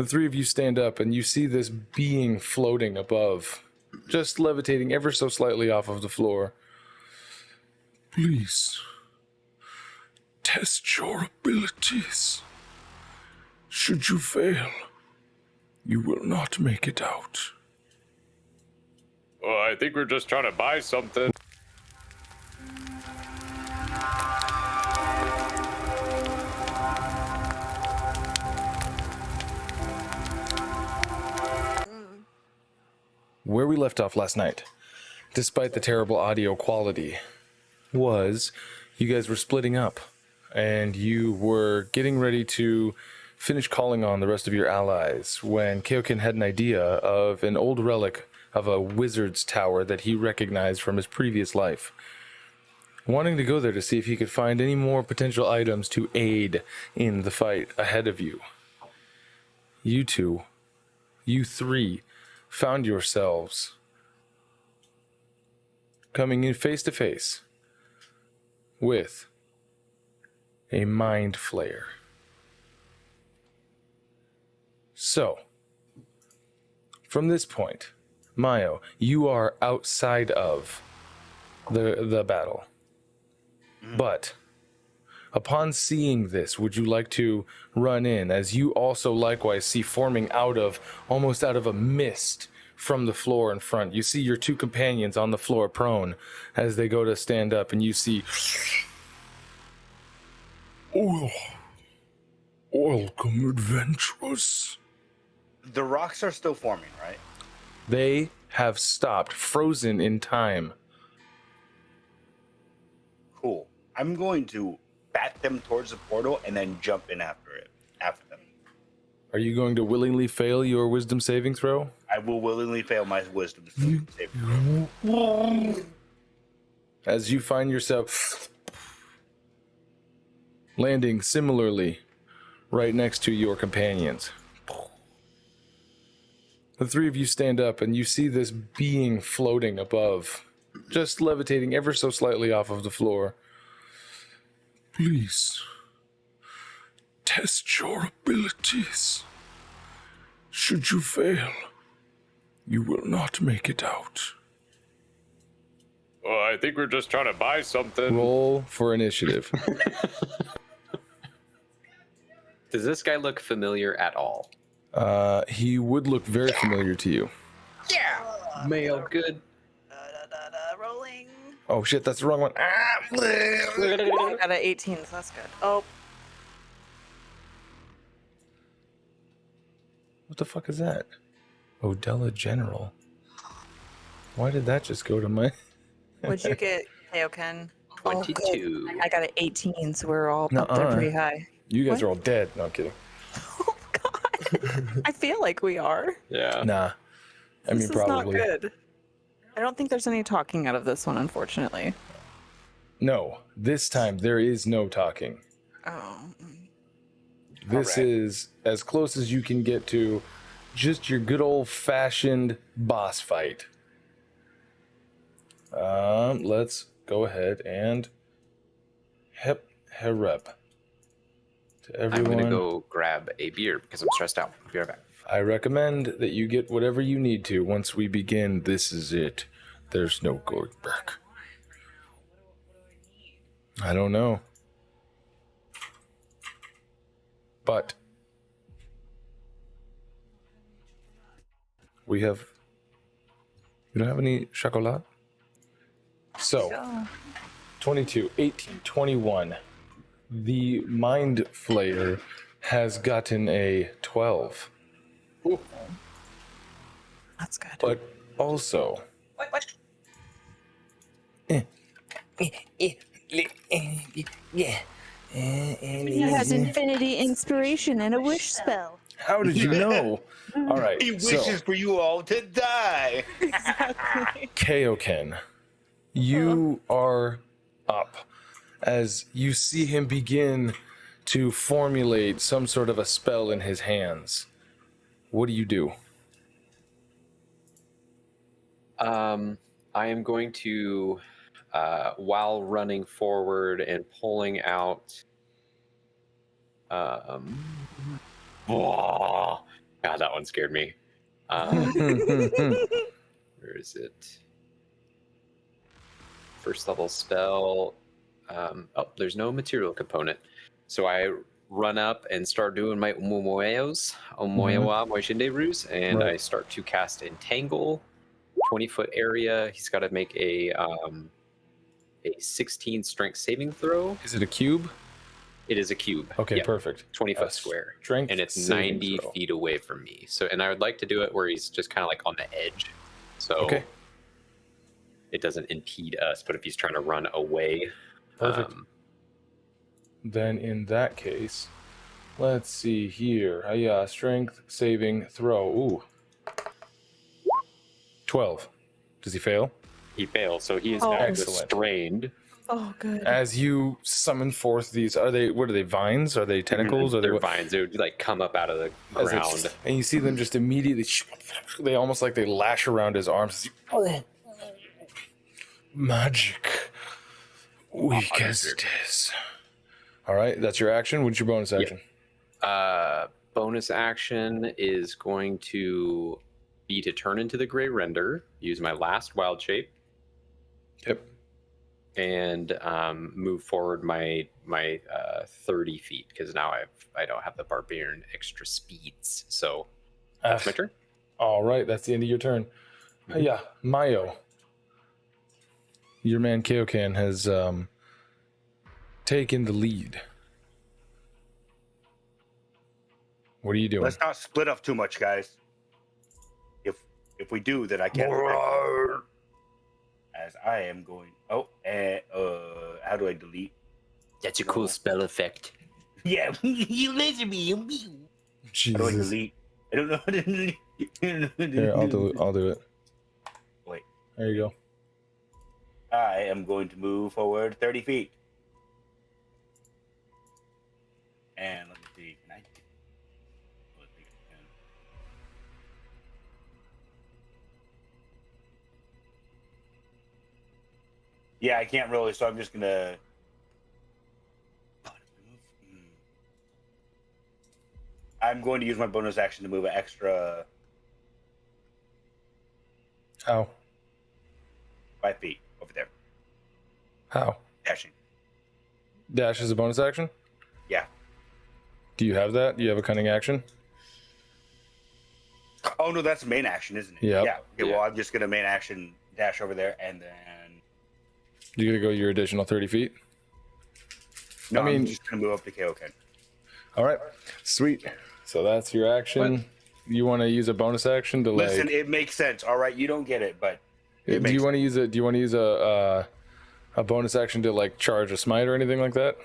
The three of you stand up and you see this being floating above, just levitating ever so slightly off of the floor. Please, test your abilities. Should you fail, you will not make it out. Well, I think we're just trying to buy something. Where we left off last night, despite the terrible audio quality, was you guys were splitting up and you were getting ready to finish calling on the rest of your allies when Kaioken had an idea of an old relic of a wizard's tower that he recognized from his previous life. Wanting to go there to see if he could find any more potential items to aid in the fight ahead of you. You three, found yourselves coming in face to face with a mind flayer. So, from this point, Meiyo, you are outside of the battle. But upon seeing this, would you like to run in, as you also likewise see forming almost out of a mist from the floor in front? You see your two companions on the floor prone as they go to stand up, and you see welcome, adventurers. The rocks are still forming, right? They have stopped, frozen in time. Cool. I'm going to bat them towards the portal and then jump in after them. Are you going to willingly fail your wisdom saving throw? I will willingly fail my wisdom saving throw. As you find yourself landing similarly right next to your companions. The three of you stand up and you see this being floating above, just levitating ever so slightly off of the floor. Please, test your abilities. Should you fail, you will not make it out. Well, I think we're just trying to buy something. Roll for initiative. Does this guy look familiar at all? He would look very familiar to you. Yeah! Meiyo, good. Rolling. Oh shit, that's the wrong one. I got an 18, so that's good. Oh, What the fuck is that? Odella General. Why did that just go to my... what'd you get, Kaioken? 22. I got an 18, so we're all up there pretty high. You guys What? are all dead. No, I'm kidding. Oh, God. I feel like we are. Yeah. Nah. I mean, This is probably. not good. I don't think there's any talking out of this one, unfortunately. No, this time there is no talking. Oh. This is as close as you can get to just your good old-fashioned boss fight. Let's go ahead and herep to everyone. I'm gonna go grab a beer because I'm stressed out. I'll be right back. I recommend that you get whatever you need to. Once we begin, this is it. There's no going back. I don't know. But we have... You don't have any chocolat? So, 22, 18, 21. The Mind Flayer has gotten a 12. Ooh. That's good. But also... What? He has infinity inspiration and a wish spell. How did you know? All right, He wishes for you all to die. Exactly. Kaioken, you are up as you see him begin to formulate some sort of a spell in his hands. What do you do? I am going to, while running forward and pulling out, God, that one scared me. Where is it? First level spell. Oh, there's no material component. So I run up and start doing my Momoyos, Omoyawa Moishinderus, and Right. I start to cast Entangle. 20-foot area. He's got to make a 16 strength saving throw. Is it a cube? It is a cube. Okay, Yeah, perfect. 20-foot square. Strength And it's saving 90 throw. feet away from me. So, and I would like to do it where he's just kind of like on the edge. So Okay. it doesn't impede us, but if he's trying to run away. Perfect. Then in that case, let's see here. Yeah, strength saving throw. Ooh. 12. Does he fail? He fails, so he is Oh. now Excellent. restrained. Oh, good. As you summon forth these, what are they, vines? Are they tentacles? Are they They're what? vines. They would like come up out of the As they- ground. and you see them just immediately, they almost like they lash around his arms. Magic. Weak as it is. All right, that's your action. What's your bonus action? Bonus action is going to be to turn into the gray render, use my last wild shape, Yep. and move forward my 30 feet because now I don't have the barbarian extra speeds. So that's my turn. All right, that's the end of your turn. Yeah, Meiyo. Your man Kaioken has taken the lead. What are you doing? Let's not split up too much, guys. If we do, then I can't. As I am going. Oh, how do I delete? That's a cool spell effect. Yeah, you listen to me. How do I Jesus. delete? I don't know how to delete. Here, I'll do it. I'll do it. Wait. There you go. I am going to move forward 30 feet. And let me see. Can I? Let's see if I can. Yeah, I can't really, so I'm just gonna. I'm going to use my bonus action to move an extra How? 5 feet over there. How? Dashing. Dash is a bonus action? Yeah. Do you have that? Do you have a cunning action? Oh no, that's main action, isn't it? Yep. Yeah. Okay, Yeah. well, I'm just gonna main action dash over there, and then You gotta go your additional 30 feet? no, I mean- I'm just gonna move up to Kaioken. All right. Sweet. So that's your action. You want to use a bonus action to like? Listen, it makes sense. All right, you don't get it, but it do makes you want to use a? Do you want to use a bonus action to like charge a smite or anything like that?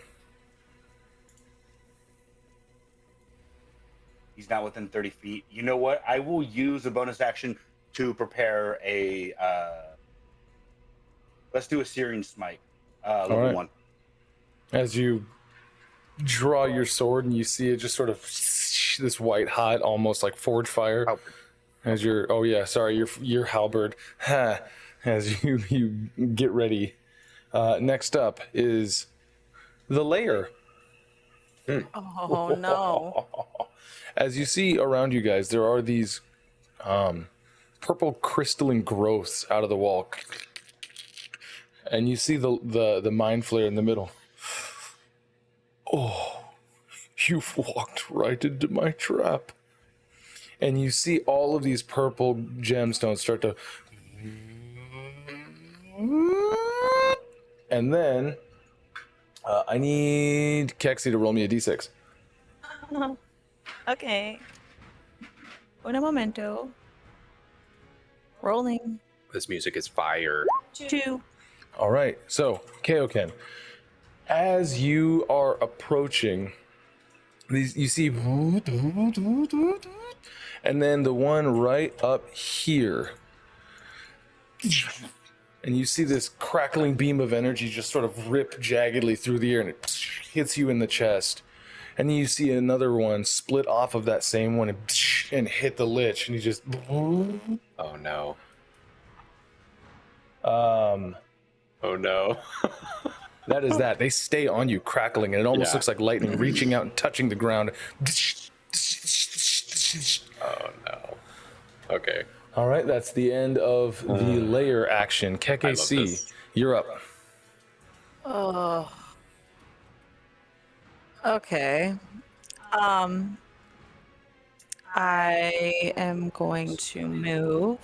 he's not within 30 feet. You know what? I will use a bonus action to prepare a. Let's do a Searing Smite, level right. 1. As you draw your sword and you see it just sort of this white hot, almost like forge fire. Halberd. As your halberd. Ha. As you get ready. Next up is the lair. Oh no. As you see around you guys, there are these purple crystalline growths out of the wall. And you see the mind flare in the middle. Oh, you've walked right into my trap. And you see all of these purple gemstones start to... And then I need Keksi to roll me a d6. Okay. Un momento. Rolling. This music is fire. 2. All right, so Kaioken, as you are approaching, these you see, and then the one right up here, and you see this crackling beam of energy just sort of rip jaggedly through the air, and it hits you in the chest, and then you see another one split off of that same one and hit the lich, and you just. Oh no. Um, Oh no. That is that. They stay on you, crackling, and it almost Yeah. looks like lightning reaching out and touching the ground. Okay. All right, that's the end of the layer action. Keksi, this. you're up. Oh. Okay. I am going to move.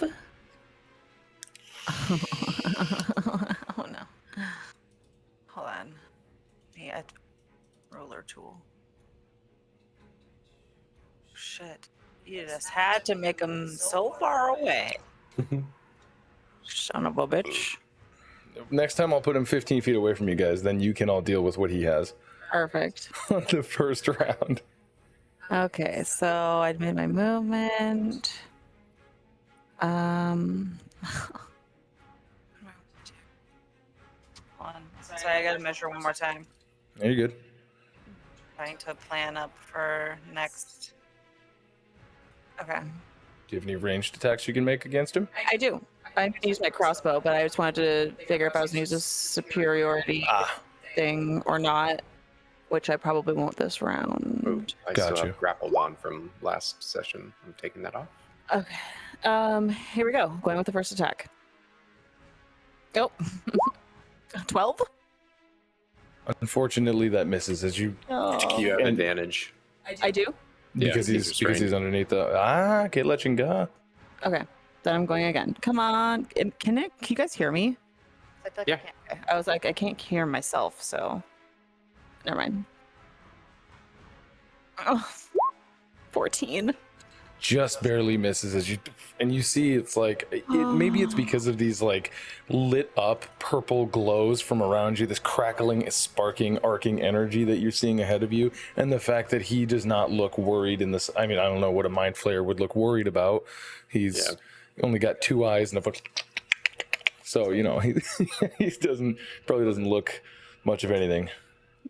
Oh no. Hold on. Yeah, roller tool. Shit. You just had to make them so far away. Son of a bitch. Next time I'll put him 15 feet away from you guys, then you can all deal with what he has Perfect. on the first round. Okay, so I'd made my movement. What am I going to do? Hold on. Sorry, I gotta measure one more time. Yeah, you're good. Trying to plan up for next. Okay. Do you have any ranged attacks you can make against him? I do. I'm gonna use my crossbow, but I just wanted to figure if I was gonna use a superiority thing or not, which I probably won't this round. Ooh, I Got still you. have grappled on from last session. I'm taking that off. Okay. Here we go. Going with the first attack. Oh. 12? Unfortunately, that misses as you Oh. You have And- advantage. I do? Yeah, because he's he's restrained. underneath the Kelechinga. Okay. Then I'm going again. Come on. Can you guys hear me? I feel like Yeah. I was like, I can't hear myself, so never mind. Oh, 14. Just barely misses as you see it's like maybe it's because of these like lit up purple glows from around you, this crackling, sparking, arcing energy that you're seeing ahead of you, and the fact that he does not look worried in this. I mean, I don't know what a mind flayer would look worried about. He's only got 2 eyes and a so you know he probably doesn't look much of anything.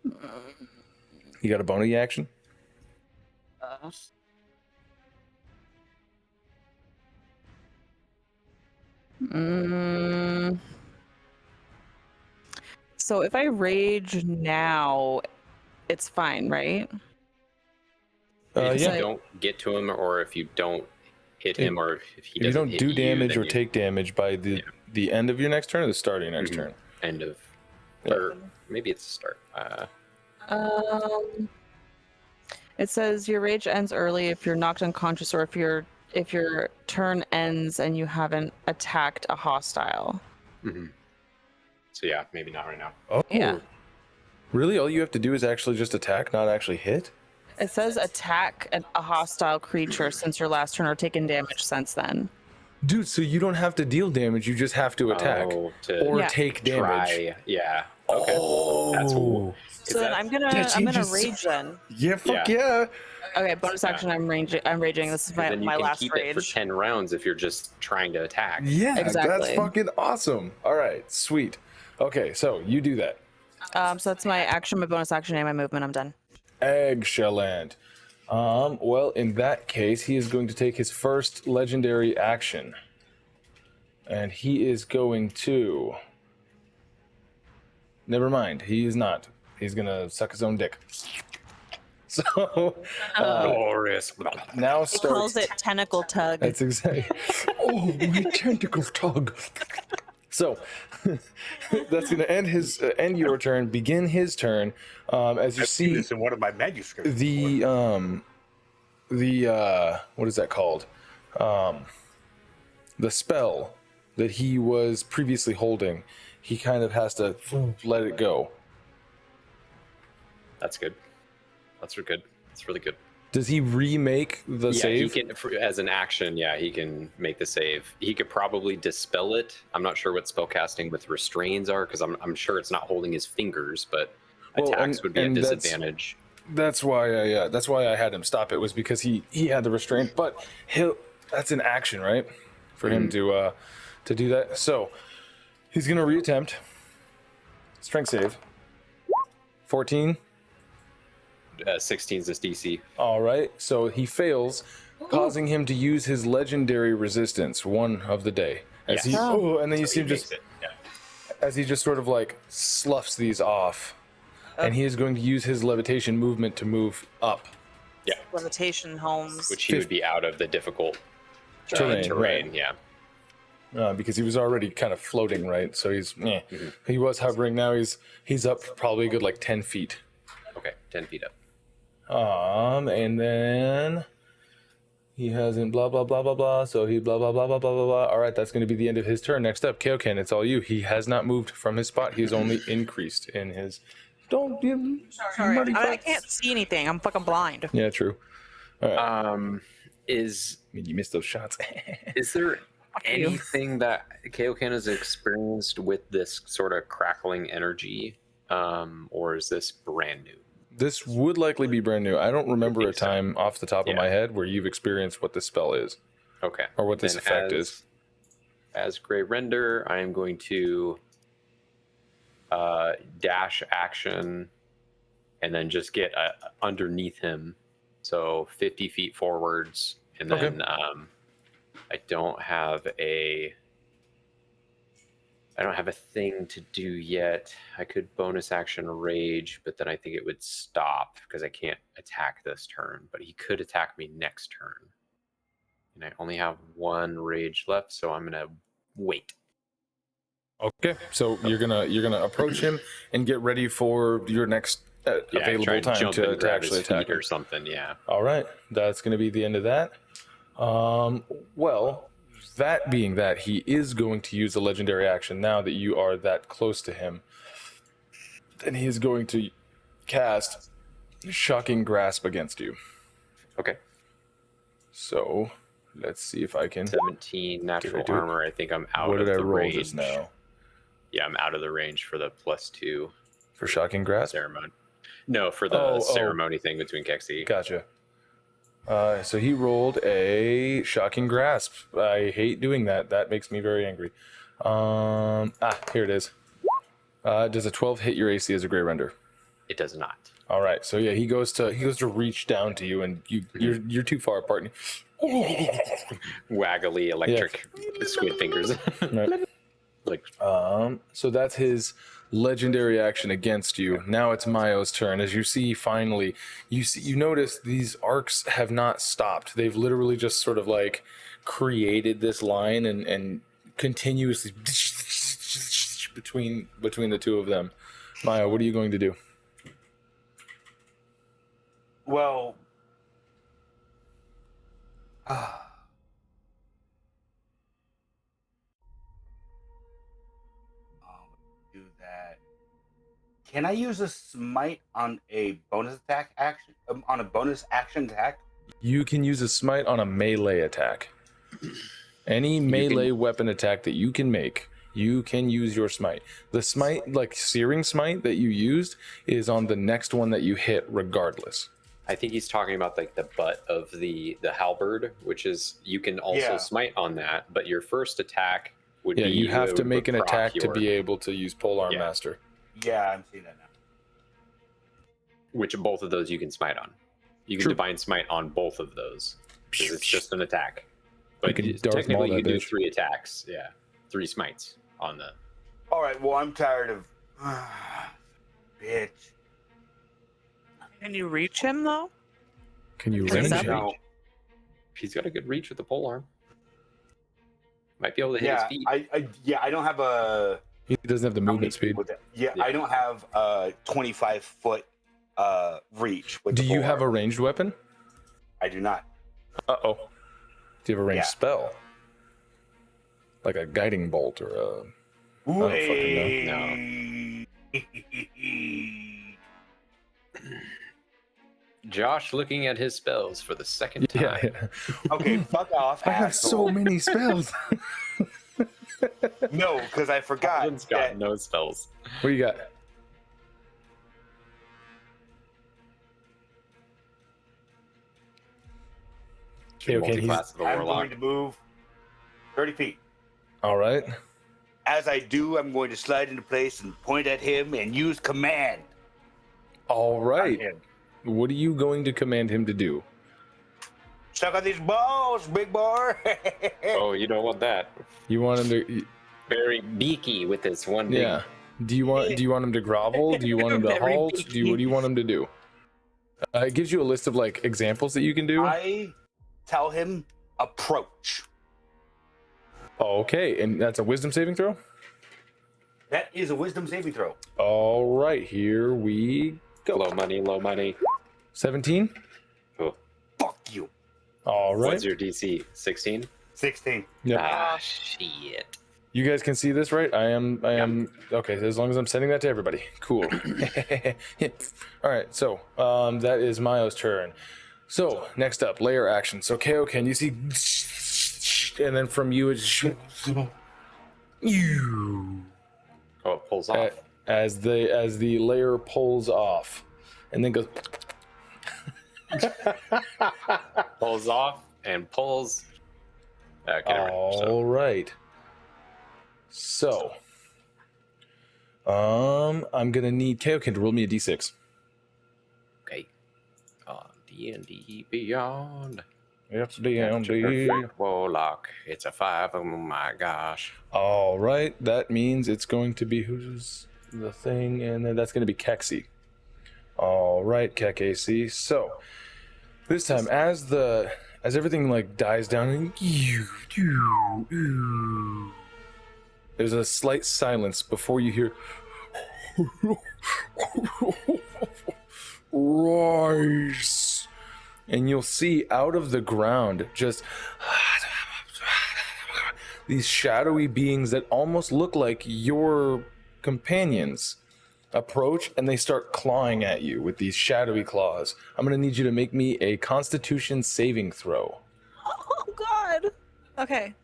You got a bonus action? So if I rage now, it's fine, right? If Yeah. you don't get to him, or if you don't hit him, or if he If you doesn't don't hit do you, damage then or you- take damage by the end of your next turn or the start of your next Mhm. turn. end of, Yeah. or maybe it's the start. It says your rage ends early if you're knocked unconscious or if your turn ends and you haven't attacked a hostile. Mhm. So yeah, maybe not right now. Oh, Yeah. Really? All you have to do is actually just attack, not actually hit? It says attack a hostile creature since your last turn or taken damage since then. Dude, so you don't have to deal damage, you just have to attack. Oh, to Or Yeah. take damage. try, yeah. Okay. Oh. That's cool. So then I'm gonna rage then. Yeah, fuck Yeah. yeah. Okay, bonus action. I'm raging. This is Then you my can last keep rage. it for 10 rounds if you're just trying to attack. Yeah, Exactly. that's fucking awesome. All right, sweet. Okay, so you do that. So that's my action, my bonus action, and my movement. I'm done. Excellent. Well, in that case, he is going to take his first legendary action. And he is going to... Never mind, he is not. He's going to suck his own dick. So, Glorious. now He calls starts... it tentacle tug. That's exactly... Oh, my tentacle tug. So, that's going to end your turn, begin his turn. As you I've seen see... this in one of my manuscripts. the what is that called, the spell that he was previously holding, he kind of has to let it go. That's good. That's good. That's really good. Does he remake the Yeah, save? he can, as an action, yeah, he can make the save. He could probably dispel it. I'm not sure what spellcasting with restrains are, because I'm sure it's not holding his fingers, but Well, attacks would be a and that's- disadvantage. That's why I had him stop it, was because he had the restraint, but that's an action, right, for him to do that. So he's gonna reattempt. Strength save. 14. 16's this DC. All right, so he fails, causing him to use his legendary resistance, one of the day. As Yes. he, and then you So see he him makes just it. Yeah. as he just sort of like sloughs these off, and he is going to use his levitation movement to move up. Yeah, Limitation homes. which he would be out of the difficult terrain, Yeah. Because he was already kind of floating, right? So he was hovering. Now he's up probably a good like 10 feet. Okay, 10 feet up. And then he hasn't blah blah blah blah blah. So he blah blah blah blah blah blah blah. All right, that's going to be the end of his turn. Next up, Kaioken, it's all you. He has not moved from his spot. He's only increased in his. Don't give. Sorry, I can't see anything. I'm fucking blind. Yeah, true. All right. You missed those shots. Is there anything that Kaioken has experienced with this sort of crackling energy, or is this brand new? This would likely be brand new. I don't remember a time off the top of my head where you've experienced what this spell is. Okay. Or what this effect is. As Grey Render, I am going to dash action and then just get underneath him. So 50 feet forwards. And then I don't have a thing to do yet. I could bonus action rage, but then I think it would stop because I can't attack this turn. But he could attack me next turn. And I only have one rage left, so I'm gonna wait. Okay, so you're gonna approach him and get ready for your next available time to actually attack or something. Yeah. All right, that's gonna be the end of that. Well, that being that, he is going to use a legendary action now that you are that close to him. And he is going to cast Shocking Grasp against you. Okay. So, let's see if I can... 17 natural armor. I think I'm out of the range. What did I roll just now? Yeah, I'm out of the range for the +2. For Shocking Grasp? Ceremony. No, for the ceremony thing between Keksi. Gotcha. So he rolled a Shocking Grasp. I hate doing that. That makes me very angry. Here it is. Does a 12 hit your AC as a Grey Render? It does not. All right. So yeah, he goes to reach down to you, and you're too far apart. Waggly electric squid fingers. Right. So that's his legendary action against you. Now it's Meiyo's turn. As you see, finally, you notice these arcs have not stopped. They've literally just sort of like created this line and continuously between the two of them. Meiyo, what are you going to do? Well, do that. Can I use a smite on a bonus attack action? On a bonus action attack? You can use a smite on a melee attack. Any melee weapon attack that you can make, you can use your smite. The smite, like searing smite that you used, is on the next one that you hit regardless. I think he's talking about like the butt of the halberd, which is you can also smite on that, but your first attack would be you have to make an attack to be able to use Polearm Master. Yeah, I'm seeing that now. Which both of those you can smite on. You can divine smite on both of those because it's just an attack. But technically you can do 3 attacks. Yeah, 3 smites on the. All right. Well, I'm tired of. Bitch. Can you reach him though? Can you range him? No. He's got a good reach with the polearm. Might be able to hit his feet. I don't have a. He doesn't have the movement speed. I don't have a 25-foot reach. With Do the you have a polearm. ranged weapon? I do not. Uh-oh. Do you have a ranged spell? Like a guiding bolt or a... I don't fucking know. No. Josh looking at his spells for the second time. Yeah. Okay, fuck off. I have so many spells. No, because I forgot. Paladin's got no spells. What do you got? Okay, I'm going to move 30 feet. All right. As I do, I'm going to slide into place and point at him and use command. All right. What are you going to command him to do? Suck on these balls, big boy. Oh, you don't want that. You want him to... Very beaky with this one. Yeah. Do you want him to grovel? Do you want him to halt? What do you want him to do? It gives you a list of like examples that you can do. I tell him approach. Okay, and that's a wisdom saving throw? That is a wisdom saving throw. All right, here we go. Low money, low money. 17? Oh. Fuck you. All right. What's your DC? 16? 16. Yep. Ah, shit. You guys can see this, right? I am okay, as long as I'm sending that to everybody. Cool. All right, so that is Meiyo's turn. So next up, layer action. So Kaioken, you see, and then from you it's you Oh, it pulls off. as the layer pulls off, and then goes. Pulls off and pulls. Okay, never mind. So, All right. So, I'm gonna need Kaioken to roll me a d6. okay. D&D Beyond. Yes, D&D. Warlock. It's a 5. Oh my gosh. All right, that means it's going to be who's the thing, and then that's going to be Keksi. All right, Keksi. So this time, as everything like dies down, and there's a slight silence before you hear rise, and you'll see out of the ground just these shadowy beings that almost look like your companions approach, and they start clawing at you with these shadowy claws. I'm gonna need you to make me a Constitution saving throw. Oh God. Okay.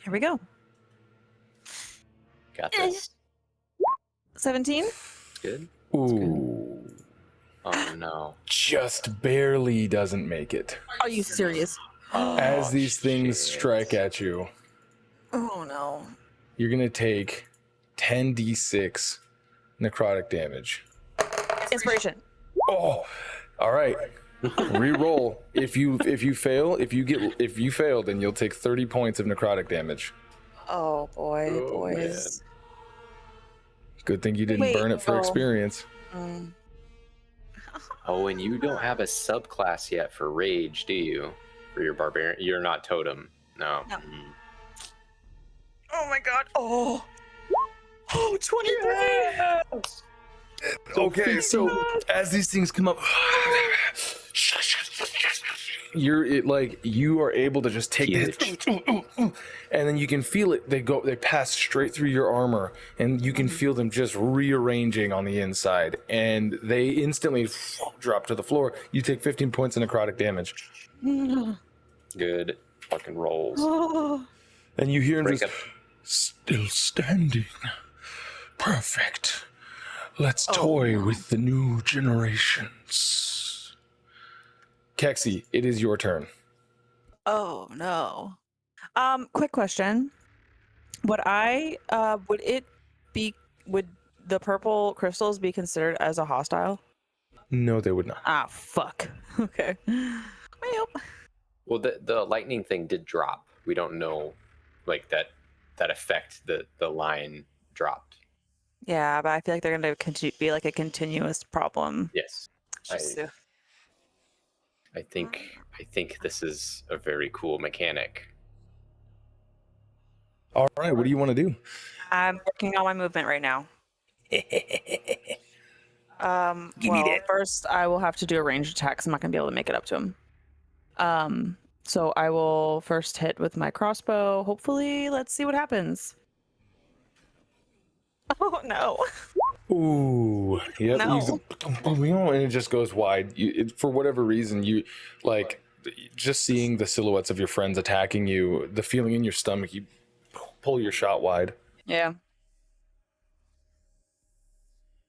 Here we go. Got this. 17. Good. Ooh, Oh no. just barely doesn't make it. Are you serious? As these things shit. strike at you, Oh no. you're gonna take 10d6 necrotic damage. Inspiration. Oh, all right. Reroll. If you fail, if you fail, then you'll take 30 points of necrotic damage. Oh boy, Oh, boys. Good thing you didn't Wait, burn it for oh. experience. Mm. Oh, and you don't have a subclass yet for rage, do you? For your barbarian, you're not totem. No. No. Mm. Oh my God. Oh. Oh, 23. Okay, so as these things come up, you are able to just take it, and then you can feel it. They pass straight through your armor, and you can feel them just rearranging on the inside, and they instantly drop to the floor. You take 15 points of necrotic damage, Good fucking rolls. Oh. and you hear him Break just up. still standing. Perfect. Let's toy with the new generations. Keksi, it is your turn. Oh no. Quick question. Would the purple crystals be considered as a hostile? No, they would not. Ah, fuck. Okay. Well, Well, the lightning thing did drop. We don't know, like that effect. The line dropped. yeah, but I feel like they're gonna be like a continuous problem. Yes. Just I think this is a very cool mechanic. All right, what do you want to do? I'm working on my movement right now. First I will have to do a ranged attack 'cause I'm not gonna be able to make it up to him. So I will first hit with my crossbow. Hopefully, let's see what happens. Oh no. Ooh, yep. No. And it just goes wide. For whatever reason, you like just seeing the silhouettes of your friends attacking you. The feeling in your stomach, you pull your shot wide. Yeah.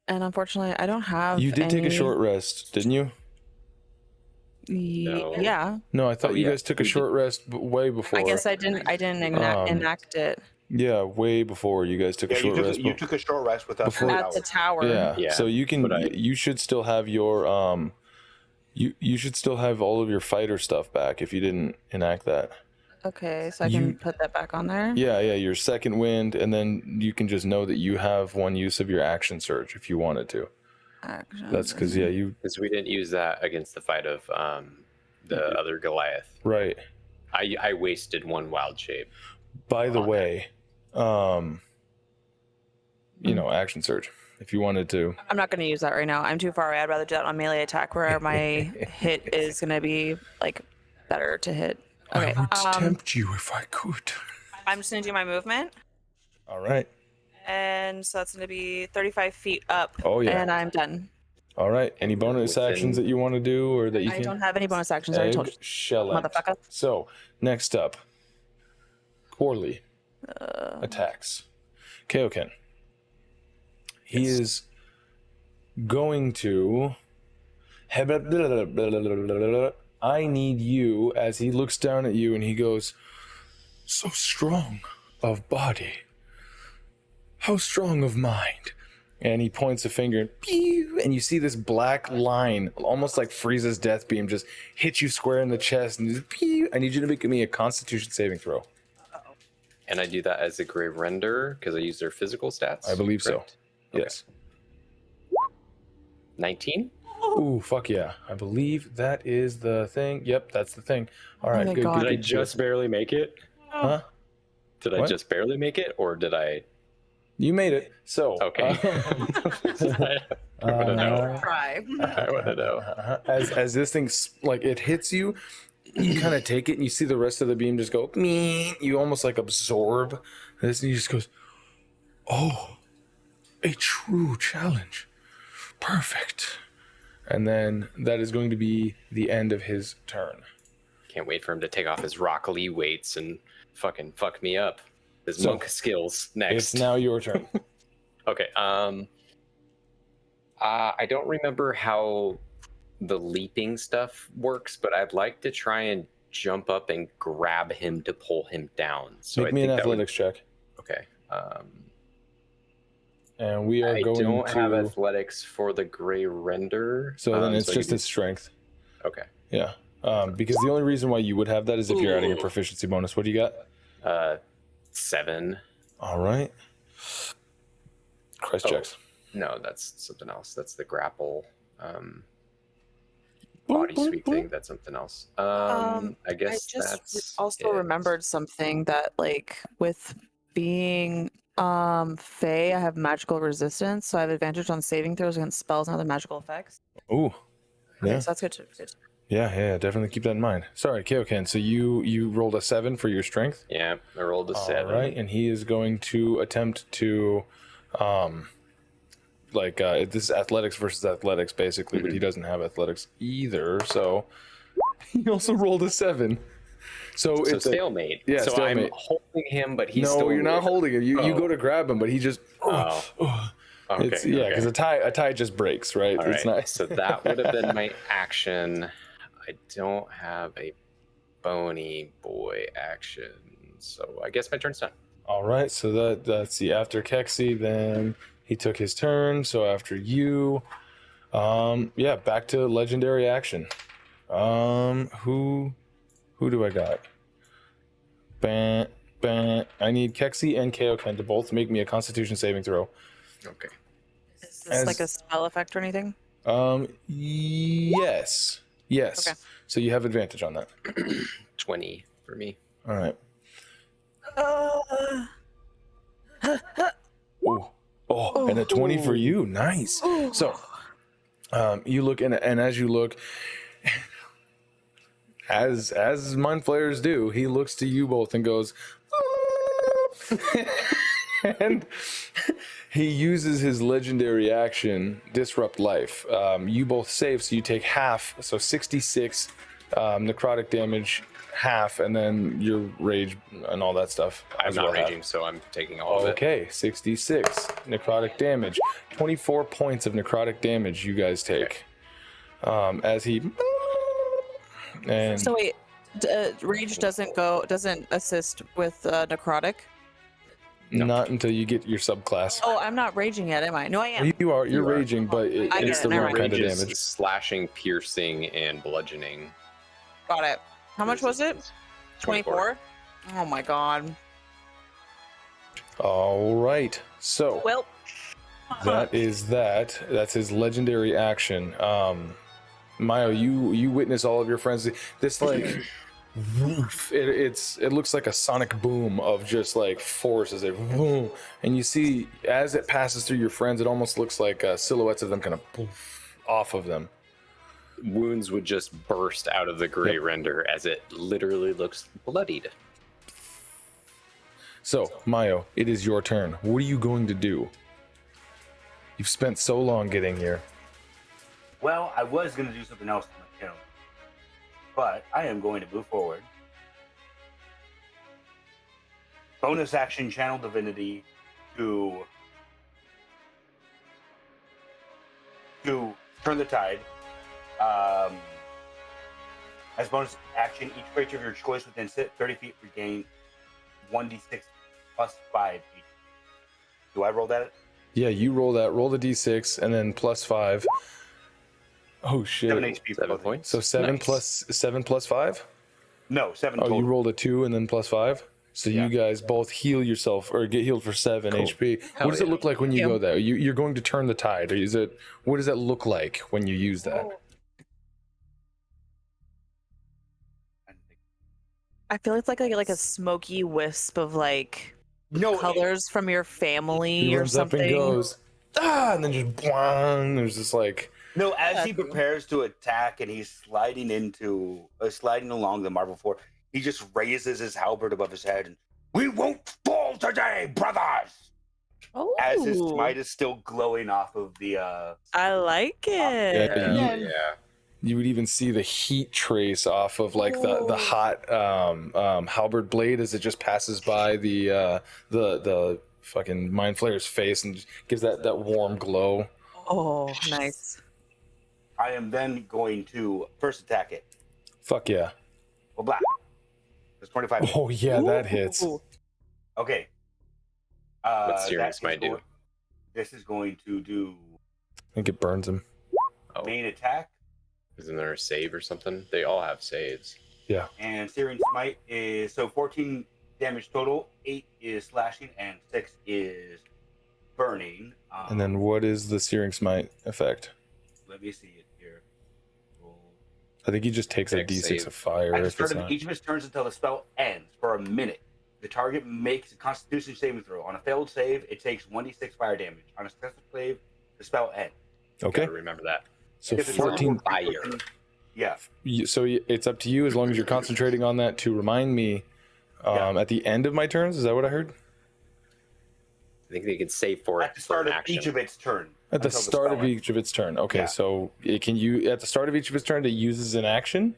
And unfortunately, I don't have. You did take a any- short rest, didn't you? No. Yeah. No, I thought Oh, you yeah, guys took a we short rest way before. I guess I didn't enact it Yeah, way before you guys took a short rest. you took a short rest with us. Before- at the tower. Yeah. Yeah, So you can. but You should still have your You should still have all of your fighter stuff back if you didn't enact that. Okay, so I You- can put that back on there. Yeah, your second wind, and then you can just know that you have one use of your action surge if you wanted to. Action. That's because you Because we didn't use that against the fight of the other Goliath. right. I wasted one wild shape. By the way, action surge. If you wanted to. I'm not going to use that right now. I'm too far away. I'd rather do that on melee attack where my hit is going to be like better to hit. Okay. I would tempt you if I could. I'm just going to do my movement. All right. And so that's going to be 35 feet up. Oh, yeah. And I'm done. All right. Any bonus actions that you want to do or that you can? I don't have any bonus actions. I already told you. Shellent. Motherfucker. So, next up, Quoorli attacks. Kaioken. He is going to. I need you, as he looks down at you and he goes, so strong of body. How strong of mind. And he points a finger, and you see this black line, almost like Frieza's death beam, just hit you square in the chest. And just, I need you to make me a Constitution saving throw. And I do that as a gray render because I use their physical stats. I believe correct? so. Yes. 19? Ooh, fuck yeah. I believe that is the thing. Yep, that's the thing. All right, my good, God. good, Did I good. just barely make it? Huh? Did I What? just barely make it, or did I? You made it. So. Okay. I want to know. Try. I want to know. As this thing, like, it hits you, you kind of take it and you see the rest of the beam just go, me. You almost like absorb this and you just goes, oh, a true challenge. Perfect. And then that is going to be the end of his turn. Can't wait for him to take off his Rock Lee weights and fucking fuck me up. His So, monk skills next. It's now your turn. Okay. I don't remember how the leaping stuff works, but I'd like to try and jump up and grab him to pull him down. So Make I me an think that would- athletics check. Okay. And we are I going don't have to. athletics for the gray render. So then it's I just could his strength. Okay. Yeah. Because the only reason why you would have that is if you're adding a proficiency bonus. What do you got? 7. All right. Christ Oh. checks. No, that's something else. That's the grapple body sweep thing. That's something else. I guess I just that's also it. remembered something that, like, with being Fae, I have magical resistance, so I have advantage on saving throws against spells and other magical effects. Ooh. Okay, Yeah. so that's good. Good. Yeah, definitely keep that in mind. Sorry, Kaioken. So you rolled a 7 for your strength. Yeah, I rolled a 7. All right, and he is going to attempt to, this is athletics versus athletics basically, but he doesn't have athletics either. So he also rolled a 7. So So it's a, stalemate. yeah, so stalemate. I'm holding him, but he's no, still. you're not holding him. You go Oh. to grab him, but he just. Okay. It's, yeah, because a tie just breaks, right? All It's right. nice. So that would have been my action. I don't have a bony boy action, so I guess my turn's done. All right, so that's the after Keksi, then he took his turn. So after you, back to legendary action. Who do I got? Bam. I need Keksi and Kaioken to both make me a Constitution saving throw. Okay. Is this like a spell effect or anything? Yes. Okay. So you have advantage on that. 20 for me. All right. And a 20 for you. Nice. So, you look and as you look, as mind flayers do, he looks to you both and goes, and he uses his legendary action, Disrupt Life. You both save, so you take half, so 66 necrotic damage, half, and then your rage and all that stuff. I'm as not well half. raging, so I'm taking all of it. Okay, 66 necrotic damage. 24 points of necrotic damage you guys take. As he... And So wait, rage doesn't assist with necrotic. not until you get your subclass. Oh, I'm not raging yet, am I? No, I am. You're You are. raging, but I get it's it, the never wrong mind. kind of Rage is damage. slashing, piercing, and bludgeoning. Got it. How much was it? Resistance. 24? Oh my god. All right, so Well, that is that. That's his legendary action. Meiyo, you witness all of your friends. This like woof, it looks like a sonic boom of just like force as it boom, and you see as it passes through your friends, it almost looks like silhouettes of them kind of poof off of them. Wounds would just burst out of the gray render as it literally looks bloodied. So, Meiyo, it is your turn. What are you going to do? You've spent so long getting here. Well, I was going to do something else, but I am going to move forward. Bonus action channel divinity to turn the tide. As bonus action, each creature of your choice within 30 feet regain 1d6 plus 5 HP. Do I roll that? Yeah, you roll that. Roll the d6 and then plus 5. Oh shit! 7 HP. 7 points. So 7 Nice. plus 5. No, 7 Oh, total. you rolled a 2 and then plus 5. So Yeah. you guys both heal yourself or get healed for 7 Cool. HP. Hell What does it yeah. look like when you Yeah. go there? You're going to turn the tide. Or is it? What does that look like when you use that? I feel it's like a smoky wisp of like No, colors from your family He or runs up something. and goes, and then just bwang, there's this like, No, as he That's cool. prepares to attack and he's sliding along the marble floor, he just raises his halberd above his head and, "We won't fall today, brothers!" Oh, As his smite is still glowing off of the, I like it. Yeah, Yeah. you would even see the heat trace off of like the hot halberd blade as it just passes by the fucking mind flayer's face and just gives that warm glow. Oh, nice. I am then going to first attack it. Fuck yeah. Well, black. It's 25. Oh yeah, that hits. Ooh. Okay. What's Searing that is Smite do? This is going to do I think it burns him. Oh, main attack, isn't there a save or something? They all have saves. and Searing Smite is so 14 damage total. 8 is slashing, and 6 is burning. And then what is the Searing Smite effect? Let me see it here. Roll. I think he just takes a Dex d6 save. of fire At the if start it's of not. each of his turns until the spell ends for a minute. The target makes a Constitution saving throw. On a failed save, it takes 1d6 fire damage. On a successful save, the spell ends. Okay, Gotta remember that. so If it's 14. Fire. Yeah. So it's up to you as long as you're concentrating on that to remind me at the end of my turns. Is that what I heard? I think they can save for it At the start for of an action. each of its turn. At the until start spell of ends. each of its turn. Okay, Yeah. so can you at the start of each of its turn it uses an action,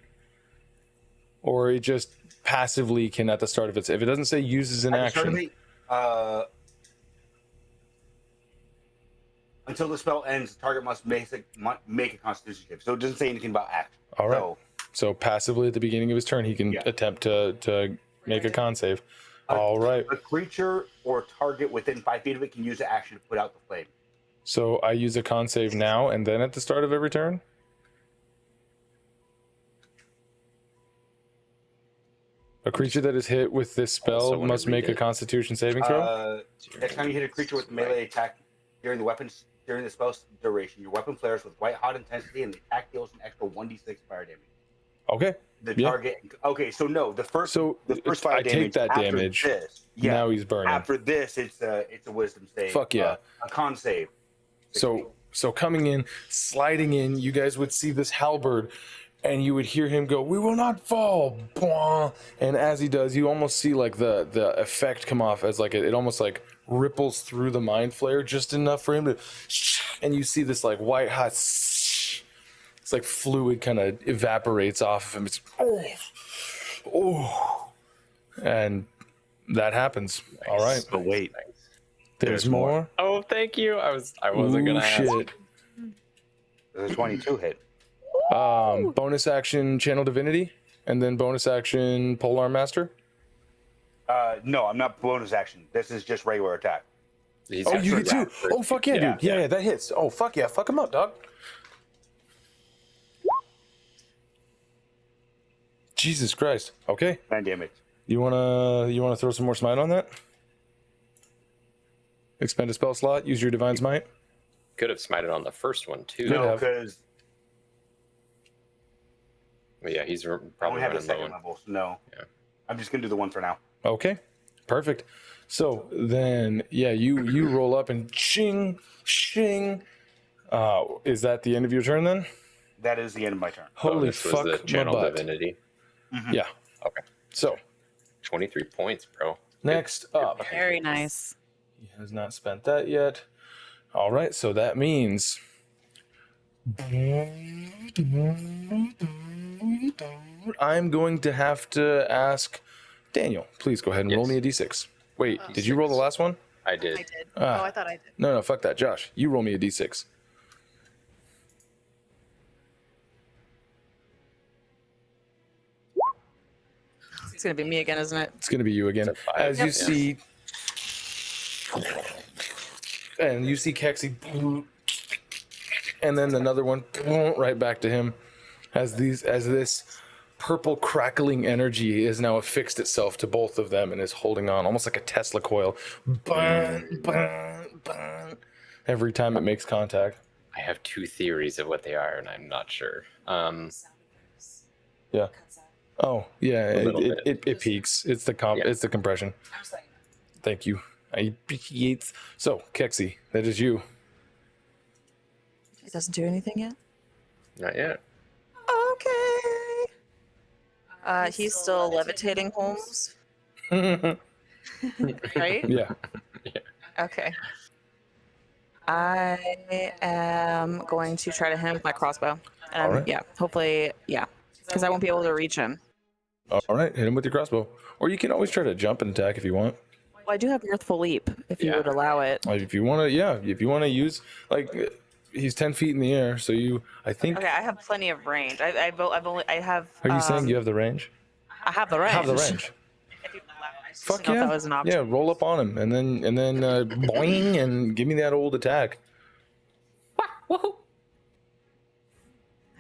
or it just passively can at the start of its. If it doesn't say uses an At the start of action, the, until the spell ends, the target must make a Constitution save. So it doesn't say anything about action. all right. So, So passively at the beginning of his turn, he can Yeah. attempt to make a con save. All right. a creature or target within 5 feet of it can use the action to put out the flame. So I use a con save now and then at the start of every turn. A creature that is hit with this spell Also wanna must make read a it. Constitution saving throw. Next time you hit a creature with a melee attack during the spell's duration, your weapon flares with white hot intensity, and the attack deals an extra 1d6 fire damage. Okay. The Yeah. target. Okay, so no, the first fire I damage. take that after damage. This, yeah. Now he's burning. After this, it's a wisdom save. Fuck yeah. A con save. So coming in, sliding in, you guys would see this halberd, and you would hear him go, "We will not fall!" Bwah! And as he does, you almost see like the effect come off as like it almost like ripples through the mind flare just enough for him to, and you see this like white hot, it's like fluid kind of evaporates off of him. It's and that happens. All right, But wait, there's there's more. more. Oh, thank you. I wasn't Ooh, gonna ask. shit. there's a 22 hit. Bonus action channel divinity, and then bonus action polearm master. No, I'm not bonus action. This is just regular attack. He's Oh, got you short get two. back for- Oh, fuck yeah, dude. Yeah, that hits. Oh, fuck yeah. Fuck him up, dog. Jesus Christ. Okay. 9 damage. You wanna throw some more smite on that? Expend a spell slot. Use your divine smite. Could have smited on the first one too. Could No, have. because But yeah, he's I don't probably have the running low. second level, so no. Yeah. I'm just gonna do the one for now. Okay, perfect. So then, yeah, you roll up and shing, shing. Is that the end of your turn then? That is the end of my turn. Holy This was fuck, the my channel butt. divinity. Yeah. Okay. So 23 points, bro. next up, Very nice. he has not spent that yet. All right, so that means I'm going to have to ask Daniel. Please go ahead and roll Yes. me a d6. Wait, did you roll the last one? I did. I did. Ah. Oh, I thought I did. No, fuck that. Josh, you roll me a d6. It's gonna be me again, isn't it? It's going to be you again. It's a 5. As you Yep. see, and you see Keksi, and then another one right back to him, as this purple crackling energy is now affixed itself to both of them and is holding on almost like a Tesla coil. Bun, bun, bun, every time it makes contact. I have 2 theories of what they are, and I'm not sure. Yeah. Oh, yeah. A little It peaks. It's the It's the compression. Thank you. I appreciate. So, Keksi, that is you. It doesn't do anything yet. Not yet. Okay. He's still levitating, Holmes. Right? Yeah. Okay. I am going to try to hit him with my crossbow. All right. Yeah, hopefully, yeah. Because I won't be able to reach him. All right. Hit him with your crossbow. Or you can always try to jump and attack if you want. Well, I do have Mirthful Leap, if you Yeah. would allow it. Like, if you want to, yeah. If you want to use, like, he's 10 feet in the air, so I think. Okay, I have plenty of range. I have. Are you saying you have the range? I have the range. Have the range. If you allow it. I just Fuck didn't know yeah. if that was an option. Yeah, roll up on him and then boing and give me that old attack.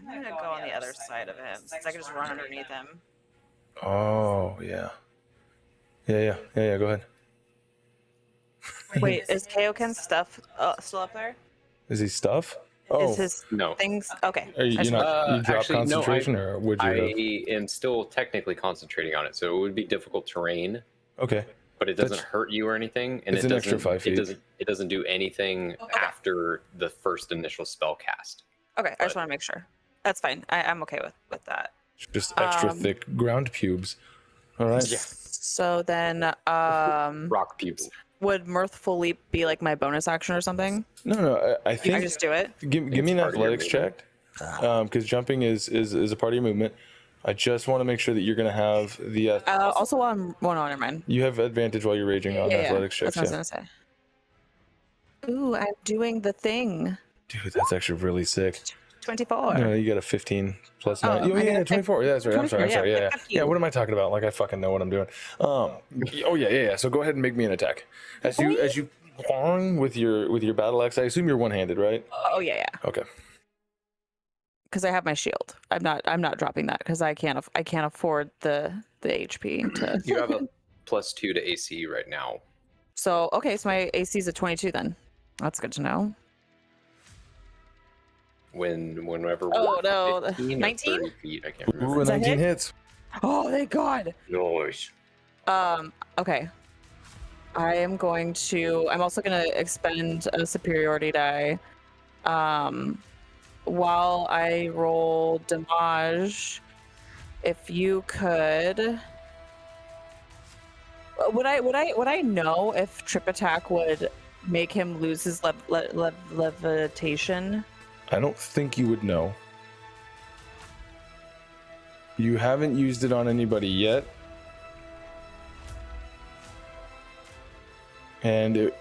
I'm gonna go on the other side of him, since I can just run underneath him. Oh, yeah. Yeah. Go ahead. Wait, is Kaioken's stuff still up there? Is he stuff? Oh, Is his No. things okay? are you, I you're just- not, you drop actually, no, concentration, or would you? I am still technically concentrating on it, so it would be difficult terrain, Okay. but it doesn't That's- hurt you or anything, and it's it an doesn't. extra 5 feet. It doesn't do anything after the first initial spell cast. Okay, I just want to make sure. That's fine. I'm okay with that. Just extra thick ground pubes. All right. Yeah. So then, Rock pubes. would Mirthful Leap be like my bonus action or something? No. I I think just do it. give me an part of your athletics check, because jumping is a part of your movement. I just want to make sure that you're gonna have the. Also, while I'm never mind. You have advantage while you're raging on athletics checks. That's what I was gonna say. Ooh, I'm doing the thing. Dude, that's actually really sick. 24. No, you got a 15 plus Oh, 9. I Yeah, got- 24. Yeah, that's right. I'm sorry. 24, Yeah. fuck Yeah, you. what am I talking about? Like I fucking know what I'm doing. Oh yeah. So go ahead and make me an attack. As you bong with your battle axe. I assume you're one-handed, right? Oh yeah. Okay. Because I have my shield. I'm not dropping that because I can't afford the HP to. You have a +2 to AC right now. So okay, so my AC is a 22 then. That's good to know. Whenever. Oh, we're no, 15 or 19? 30 feet, I can't remember. Ooh, a Is that 19 hit? hits. Oh, thank God. Nice. Okay. I'm also gonna expend a superiority die. While I roll damage, if you could, would I know if trip attack would make him lose his levitation? I don't think you would know. You haven't used it on anybody yet. And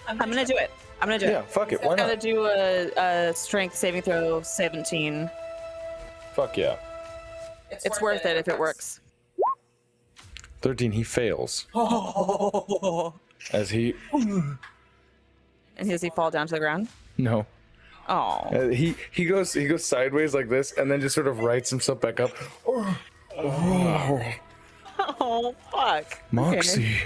I'm gonna do it. yeah, fuck it. Why I'm gonna not? do a strength saving throw 17. Fuck yeah. It's worth it if it works. 13, he fails. As he And does he fall down to the ground? no. Oh. He goes sideways like this and then just sort of rights himself back up. Oh, Oh fuck. Moxie.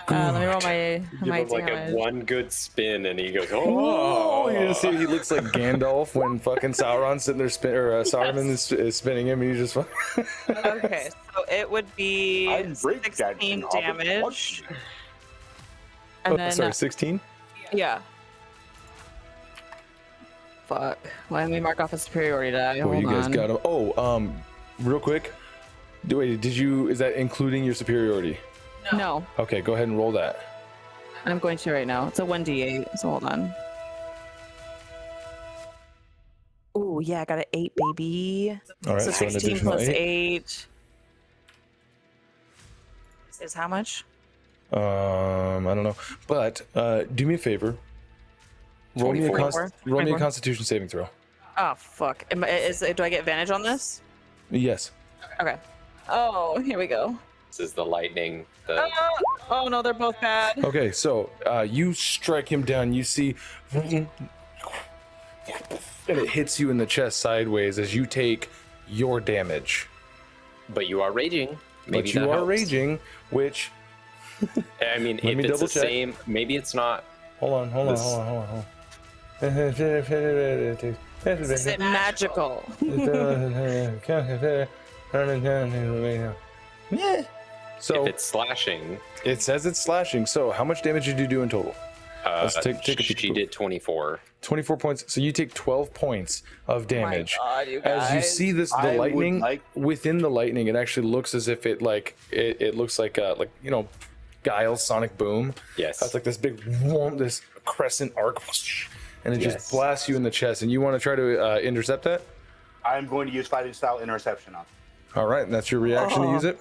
Let me roll my Give him like damage. a one good spin, and he goes, Oh, "Oh!" you just see he looks like Gandalf when fucking Sauron's sitting there Saruman is spinning him, and he's just Okay, so it would be I'm break 16 dancing, Hobbit. damage. What? And then, sorry, 16. yeah. Fuck. Let me mark off a superiority die. Well, Hold you guys on. got him. Oh, real quick. Wait, is that including your superiority? No, Okay, go ahead and roll that. I'm going to right now. It's a 1d8, so hold on. Ooh, yeah, I got an 8, baby. All right, So so an 16 additional plus 8. 8 is how much? I don't know, but do me a favor. Roll me a 24. roll me a 24. Constitution saving throw. Oh, fuck. Do I get advantage on this? Yes. Okay. Oh, here we go. This is the lightning. Oh, no, they're both bad. Okay, so you strike him down. You see, and it hits you in the chest sideways as you take your damage. But you are raging. Maybe But you that are helps. raging, which I mean, Let if me it's the double check. same, maybe it's not. hold on. This- Is it magical? So If it's slashing, it says it's slashing. So how much damage did you do in total? Let's take a peek. she did 24. 24 points. So you take 12 points of damage. God, you As you guys. see this, I the would lightning like- within the lightning, it actually looks as if it looks like Guile's sonic boom. Yes. That's like this big this crescent arc, and it Yes. just blasts you in the chest. And you want to try to intercept that? I'm going to use fighting style interception on. All right, and that's your reaction to use it.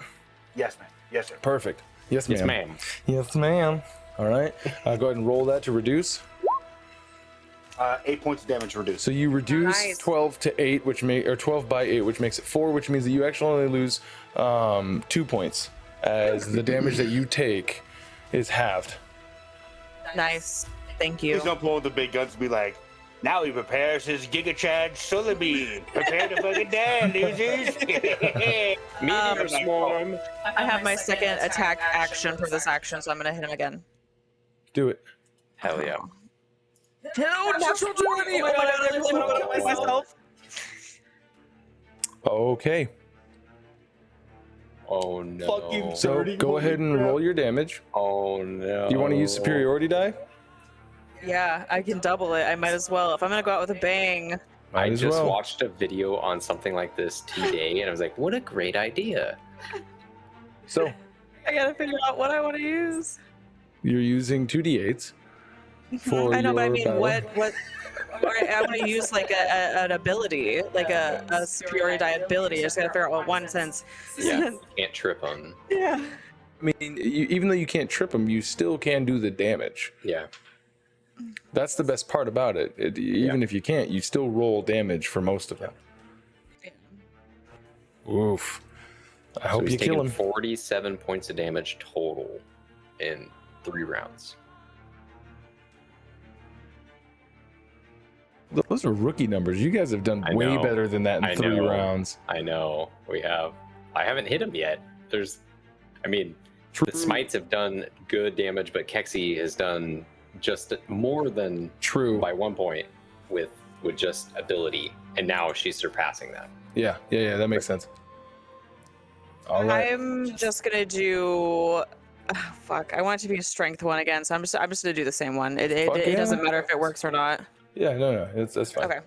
Yes, ma'am. Yes, sir. Perfect. Yes, ma'am. Yes, ma'am. Yes, ma'am. All right. Go ahead and roll that to reduce. 8 points of damage reduced. So you reduce Nice. 12 to 8, or 12 by 8, which makes it 4, which means that you actually only lose 2 points, as the damage that you take is halved. Nice. Thank you. He's gonna pull the big guns and be like, now he prepares his Giga Chad Solar Beam. Prepare to fucking die, losers. Meteor swarm. I have my second attack action for this action, so I'm gonna hit him again. Do it. Hell yeah. No, natural 20! Oh my god, I really want to kill myself. Okay. Oh no. Fucking So Dirty go holy ahead and crap. roll your damage. Oh no. Do you want to use superiority die? Yeah, I can double it. I might as well. If I'm gonna go out with a bang. I Might as just well. watched a video on something like this today, and I was like, "What a great idea!" So I gotta figure out what I want to use. you're using 2d8s for I know, but I your mean, battle. what? I want to use like an ability, like a superiority die ability. I just gotta figure out what one since. Yeah, can't trip them. Yeah. I mean, even though you can't trip them, you still can do the damage. Yeah. That's the best part about it. Even if you can't, you still roll damage for most of them. Oof. I hope so he's you kill taken him. 47 points of damage total in 3 rounds. Those are rookie numbers. You guys have done I way know. better than that in I 3 know. rounds. I know we have. I haven't hit him yet. The smites have done good damage, but Keksi has done just more than True. by 1 point with just ability, and now she's surpassing that. Yeah, that makes sense. All right. I'm just gonna do. Fuck! I want it to be a strength one again, so I'm just gonna do the same one. It Fuck yeah. doesn't matter if it works or not. Yeah, no, that's fine. Okay.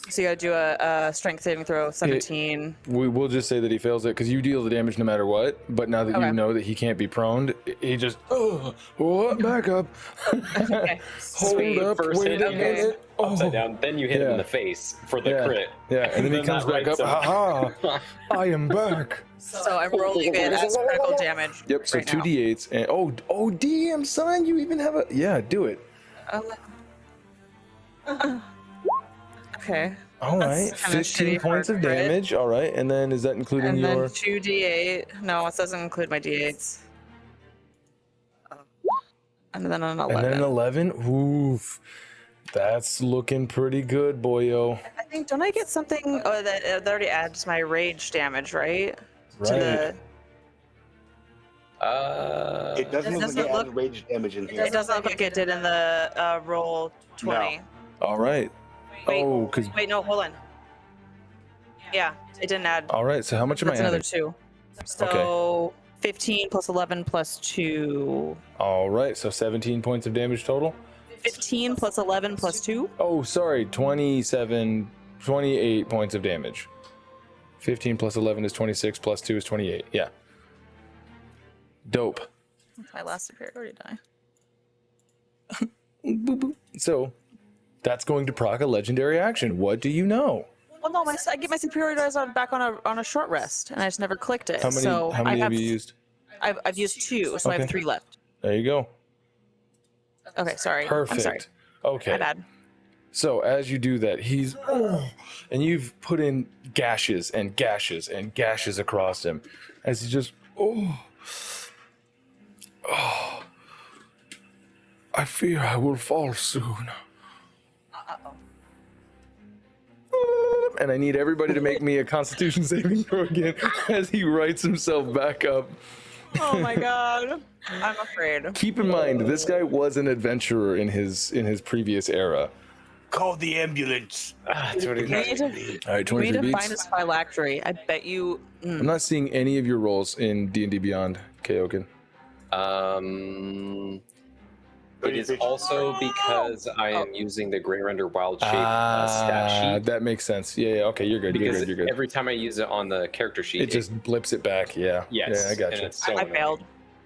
So you gotta do a strength saving throw, 17. We'll just say that he fails it because you deal the damage no matter what. But now that Okay. you know that he can't be prone, he just back up. Okay. Hold Sweet. up, First wait hit a him minute. upside Oh. down, then you hit him Yeah. in the face for the Yeah. crit. Yeah, and then he Then comes that back up. writes him. Ha I am back. So I'm rolling it as critical damage. Yep. So right two now. d8s and oh damn son, you even have a do it. Okay. All right, That's kinda 15 shitty points for of crit. damage. All right, and then is that including And then your? 2d8. No, it doesn't include my d8s. And then an 11. And then an 11. Oof, that's looking pretty good, boyo. I think, don't I get something that already adds my rage damage, right? To Right. the. It doesn't look like doesn't it look- added rage damage in here. It doesn't look like it did in the roll 20. All right. Wait, Oh, because wait, no, hold on. Yeah, it didn't add. all right. So how much am That's I another adding? 2. So 15 plus 11 plus 2. All right. So 17 points of damage total. 15 plus 11 plus 2. Oh, sorry. 28 points of damage. 15 plus 11 is 26. Plus 2 is 28. Yeah. Dope. That's my last superiority die. Boop, boop. So that's going to proc a legendary action. What do you know? Well, no, I get my superiority dice back on a short rest, and I just never clicked it. How many? So how many I have you used? I've used 2, so I Okay. have 3 left. There you go. Okay, sorry. Perfect. I'm sorry. Okay. My bad. So as you do that, he's and you've put in gashes and gashes and gashes across him as he just I fear I will fall soon. And I need everybody to make me a Constitution saving throw again as he writes himself back up. Oh my god. I'm afraid. Keep in mind, this guy was an adventurer in his previous era. Call the ambulance. That's what We need to, All right, we need 23 to beats. find his phylactery. I bet you. I'm not seeing any of your rolls in D&D Beyond, Kaioken. It is also because I am using the Grey Render Wild Shape stat sheet. That makes sense. Yeah, okay, you're good. Because You're good. every time I use it on the character sheet, It just blips it back. Yeah. yes, Yeah, I got and you. it's so I annoying. failed.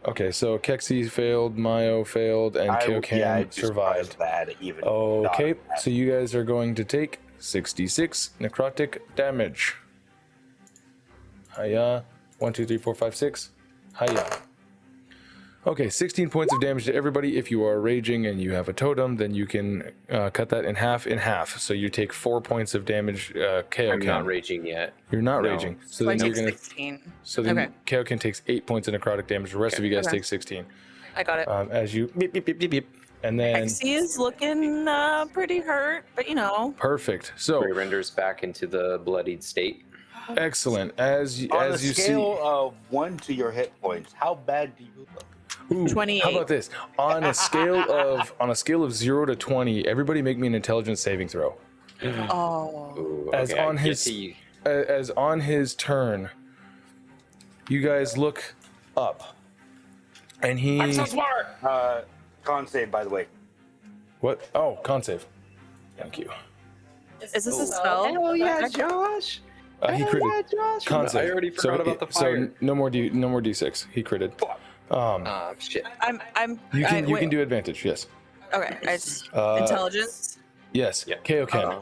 Okay, so Keksi failed, Meiyo failed, and Kaioken survived. That even Okay, thought of so you guys are going to take 66 necrotic damage. Hiya. 1, 2, 3, 4, 5, 6. Hiya. Okay, 16 points of damage to everybody. If you are raging and you have a totem, then you can cut that in half. So you take 4 points of damage. Kaioken. I'm not raging yet. You're not No. raging. So So I then you're take gonna. 16. So then Okay. Kaioken takes 8 points of necrotic damage. The rest of you guys Okay. take 16. I got it. As you beep beep beep beep beep, and then Keksi is looking pretty hurt, but you know. perfect. So Grey Render's back into the bloodied state. excellent. As on a you scale of 1 to your hit points, how bad do you look? see. Ooh, 28. How about this? On a scale of 0 to 20, everybody make me an intelligence saving throw. Oh. Ooh, As okay, on I get his- to- As on his turn, you guys look up, and he. I'm so smart. Con save, by the way. What? Oh, con save. Thank you. Is this a spell? Oh yeah, Josh. He critted. Josh. Con I save. already forgot about the So fire. no more D6. He critted. Shit. I'm. You can wait. do advantage. Yes. Okay. I just, Uh, intelligence. Yes. Yeah. Kaioken.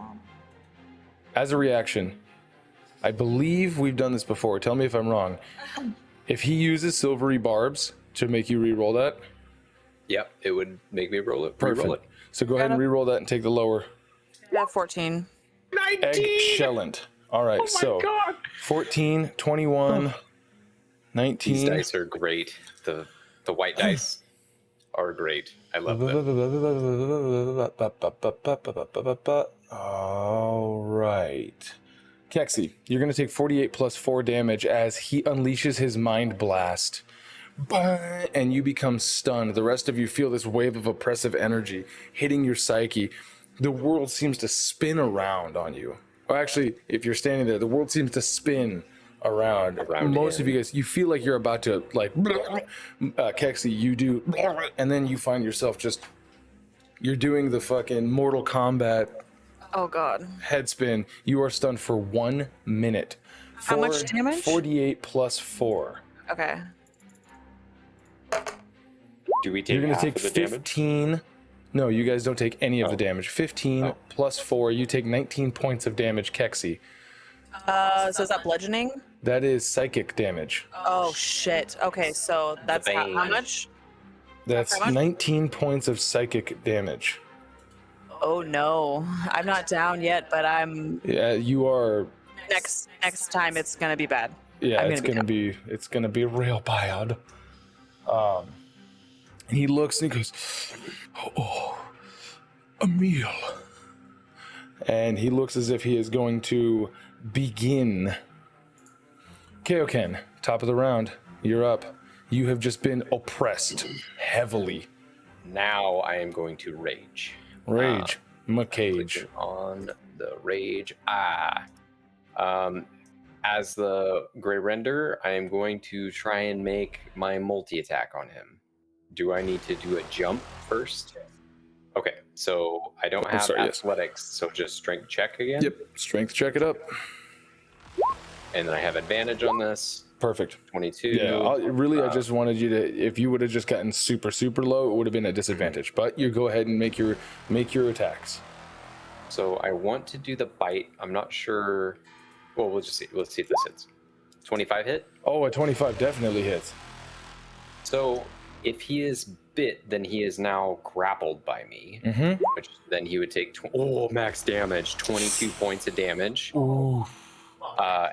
As a reaction, I believe we've done this before. Tell me if I'm wrong. If he uses silvery barbs to make you re-roll that, Yep, it would make me roll it. perfect. Re-roll it. So go ahead and re-roll that and take the lower. I have 14. Excellent. All right. So 14, 21, 19. These dice are great. The white dice are great. I love them. All right. Keksi, you're going to take 48 plus 4 damage as he unleashes his mind blast. And you become stunned. The rest of you feel this wave of oppressive energy hitting your psyche. The world seems to spin around on you. Or actually, if you're standing there, the world seems to spin around most of you guys. You feel like you're about to, like, Keksi, you do, and then you find yourself just, you're doing the fucking Mortal Kombat Oh god. head spin. You are stunned for 1 minute. How much damage? 48 plus 4. Okay. Do we take You're going to half take of the damage? 15. No, you guys don't take any of the damage. 15 plus 4. You take 19 points of damage, Keksi. So is that bludgeoning? That is psychic damage. Oh shit. Okay, so that's how bane. much? That's How much? 19 points of psychic damage. Oh no. I'm not down yet, but I'm Yeah, you are. next time it's gonna be bad. Yeah, I'm it's gonna be it's gonna be real bad. And he looks and he goes, "Oh, a meal." And he looks as if he is going to begin. Kaioken, top of the round. You're up. You have just been oppressed heavily. Now I am going to rage. Rage. McCage. Clicking on the rage. As the Grey Render, I am going to try and make my multi-attack on him. Do I need to do a jump first? Okay, so I don't have athletics, so just strength check again? Yep, strength check it up. And then I have advantage on this. Perfect. 22. Yeah, I just wanted you to, if you would have just gotten super, super low, it would have been a disadvantage. But you go ahead and make your attacks. So I want to do the bite. I'm not sure. Well, we'll just see. Let's see if this hits. 25 hit? Oh, a 25 definitely hits. So if he is bit, then he is now grappled by me. Mm-hmm. Which then he would take max damage, 22 points of damage. Ooh.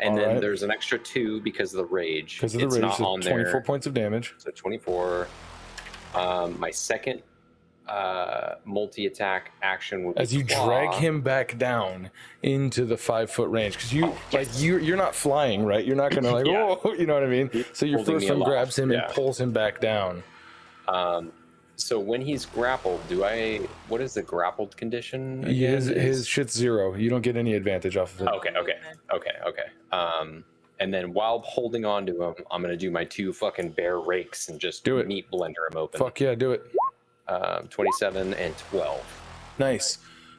And then there's an extra 2 because of the rage. Because of the rage, not so on 24 there. points of damage. So 24. My second multi-attack action would be As you claw. drag him back down into the 5-foot range, because you're not flying, right? You're not gonna like, Yeah. oh, you know what I mean? So your Holding first me one aloft. grabs him Yeah. and pulls him back down. So when he's grappled, what is the grappled condition? His shit's 0. You don't get any advantage off of it. Okay. And then while holding on to him, I'm gonna do my 2 fucking bear rakes and just Do it. meat blender him open. Fuck yeah, do it. 27 and 12. Nice.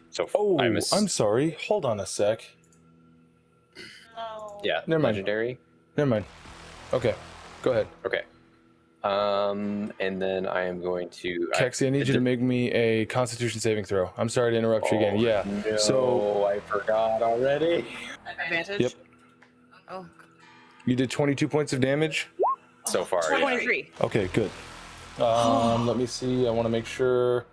So Oh, I'm sorry. Hold on a sec. No. yeah, Never mind. legendary. Never mind. Okay, go ahead. Okay. And then I am going to Keksi, I need you to make me a Constitution saving throw. I'm sorry to interrupt you again. Yeah. No, So I forgot already. Advantage? Yep. Oh, you did 22 points of damage. So far, yeah. 23. Okay, good. Let me see. I want to make sure.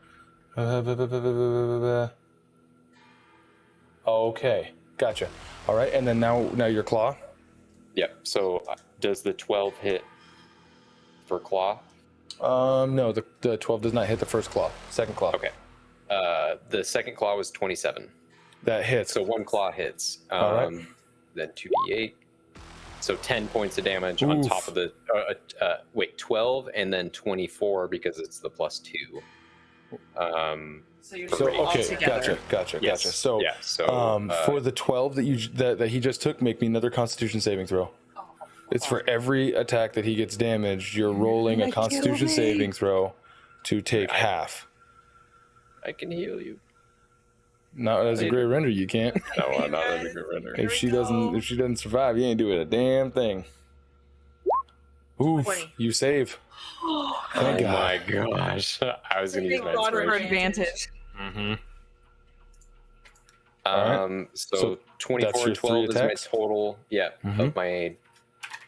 Okay, gotcha. All right, and then now your claw. Yep. So does the 12 hit for claw? No, the 12 does not hit the first claw. Second claw. Okay. The second claw was 27. That hits. So 1 claw hits. All right. Then 2d8. So 10 points of damage on Oof. top of the 12 and then 24 because it's the +2. So you're So all okay, together. gotcha. Yes. So yeah. So for the 12 that he just took, make me another Constitution saving throw. It's for every attack that he gets damaged, you're rolling a Like, Constitution get away. saving throw to take half. I can heal you. Not as a Grey Render, you can't. No, I'm not a good runner. If she doesn't survive, you ain't doing a damn thing. Oof, 20. you save. Oh Thank God. my gosh. I was going to use my God for inspiration. advantage. Mm-hmm. Alright. So 24 that's and your 12 is my attacks? total. Yeah. Mhm. Of my,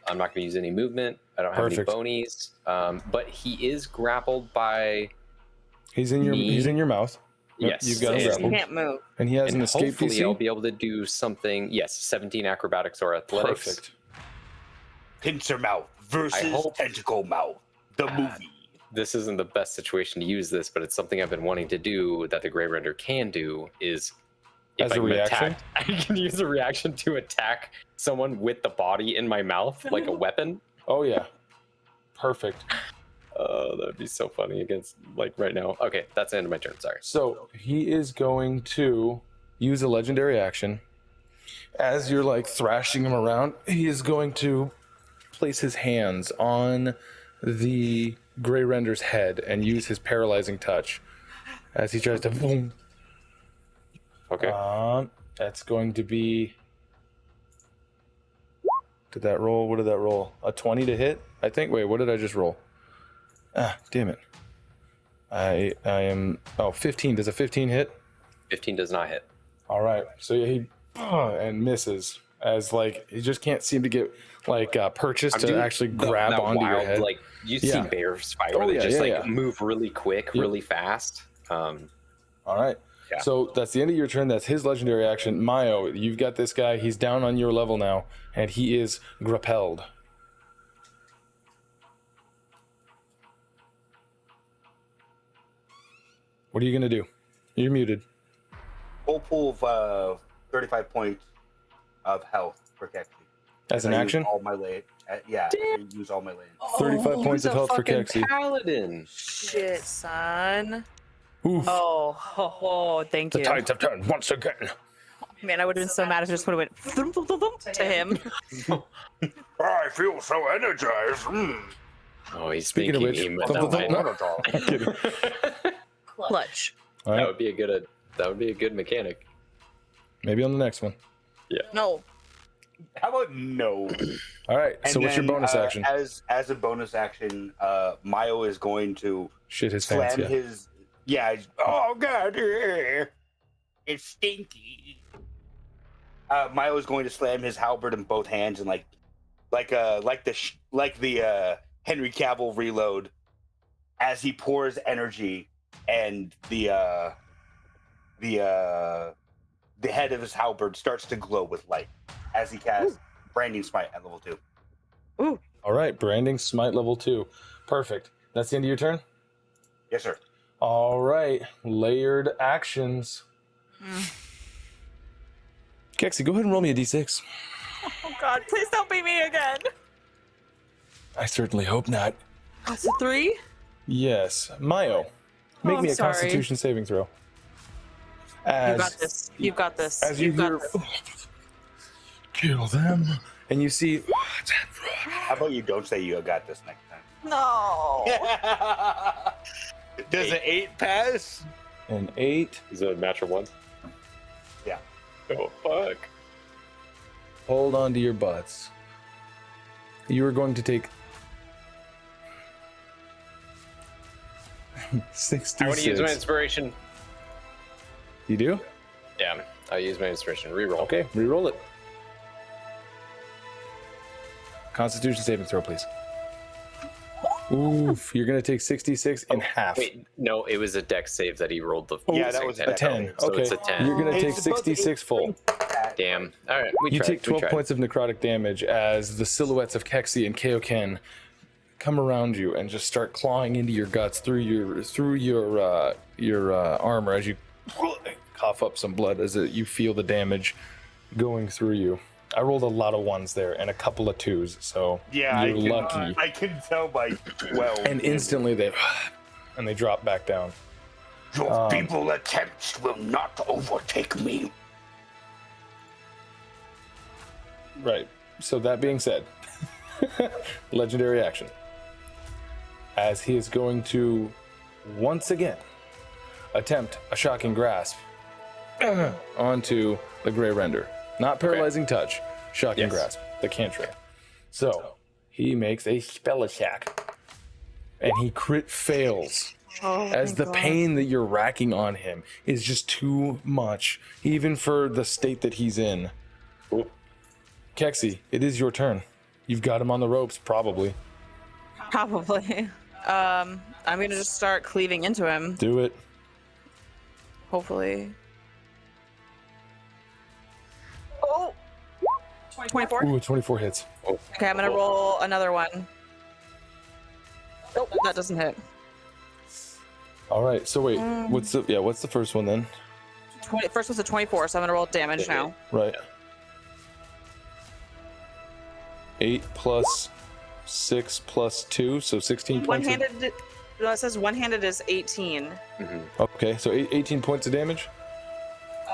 I'm not going to use any movement. I don't have Perfect. any bonies. But he is grappled by. He's in your mouth. Yep, Yes. you've got him He grappled. can't move. And he has And an escape hopefully I'll DC. be able to do something. Yes, 17 acrobatics or athletics. Perfect. Pincer mouth versus hope- tentacle mouth. The movie. This isn't the best situation to use this, but it's something I've been wanting to do that the Grey Render can do is if As a I'm reaction? attacked, I can use a reaction to attack someone with the body in my mouth like a weapon. Oh yeah. Perfect. Oh, that would be so funny against like right now. Okay, that's the end of my turn. Sorry. So he is going to use a legendary action. As you're like thrashing him around, he is going to place his hands on the Grey Render's head and use his paralyzing touch as he tries to boom. Okay. That's going to be. Did that roll? What did that roll? A 20 to hit? I think. Wait, what did I just roll? Ah, damn it. I am. Oh, 15. Does a 15 hit? 15 does not hit. All right. So yeah, he and misses as like he just can't seem to get like purchase I'm to doing actually that- grab that onto your wild, head. Like you Yeah. see bears fight Oh, where they yeah, just yeah, yeah. move really quick, really fast. All right. Yeah. So that's the end of your turn. That's his legendary action. Meiyo, you've got this guy. He's down on your level now, and he is grappled. What are you gonna do? You're muted. Full pool of 35 points of health for Keksi. As an I used action? all my lane. Yeah, I use all my lane. 35 Oh, points he's of a health for fucking Keksi. Paladin. Shit, son. Oof. Oh, thank The you. tides have turned once again. Man, I would have been so mad if it just would have went thump, thump, thump, thump to him. I feel so energized. Oh, he's Speaking of making which, me thump, thump, mad. thump, no. I'm kidding. Clutch. All That right, would be a good mechanic. maybe on the next one. No. How about no? All right, so And what's your then, bonus action? As a bonus action, Meiyo is going to Shit his pants, slam yeah. his. Yeah. Oh god, it's stinky. Meiyo is going to slam his halberd in both hands and like the Henry Cavill reload as he pours energy, and the head of his halberd starts to glow with light as he casts Branding Smite at level 2. All right, branding smite level 2. Perfect. That's the end of your turn? Yes, sir. All right, layered actions. Keksi, go ahead and roll me a d6. Oh God, please don't beat me again. I certainly hope not. That's a 3? Yes. Meiyo, make I'm me a sorry. Constitution saving throw. You As, got this. You've got this. As you You've got hear, this. kill them, and you see How about you don't say you got this next time? No. Does an 8 pass? an 8. Is it a natural one? Yeah. Oh fuck. Hold on to your butts. You are going to take 66. I want to use my inspiration. You do? Yeah, I use my inspiration. Reroll. Okay, re-roll it. Constitution saving throw, please. Oof, you're going to take 66 in half. Wait, no, it was a dex save that he rolled the. Yeah, that was A 10. So Okay, it's a 10. you're going to take It's about 66 full. Damn. All right, we You tried. take 12 points of necrotic damage as the silhouettes of Keksi and Kaioken come around you and just start clawing into your guts through your armor as you cough up some blood as you feel the damage going through you. I rolled a lot of 1s there and a couple of 2s, so Yeah, you're lucky. I can tell by 12. And instantly they drop back down. Your feeble attempts will not overtake me. Right. So that being said, legendary action. As he is going to once again attempt a shocking grasp onto the Grey Render. Not paralyzing touch, shocking grasp, the cantrip. So he makes a spell attack. And he crit fails. As the pain that you're racking on him is just too much, even for the state that he's in. Ooh. Keksi, it is your turn. You've got him on the ropes, probably. Probably. I'm gonna just start cleaving into him. Do it. Hopefully. Oh. 24. Ooh, 24 hits. Okay, I'm gonna roll another one. Nope, that doesn't hit. All right. So wait, what's the first one then? First was a 24, so I'm gonna roll damage now. Right. 8 plus 6 plus 2, so 16 points. One-handed. No, it says one-handed is 18. Okay, so 18 points of damage.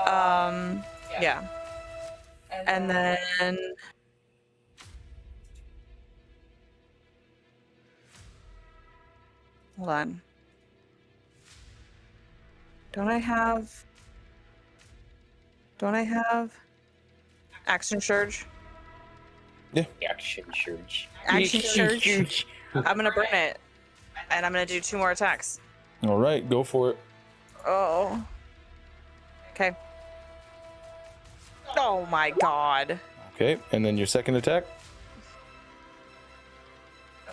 Yeah. And then. Hold on. Don't I have action surge? Action surge. Action surge. I'm gonna burn it, and I'm gonna do 2 more attacks. All right, go for it. Oh. Okay. Oh my god. Okay, and then your second attack,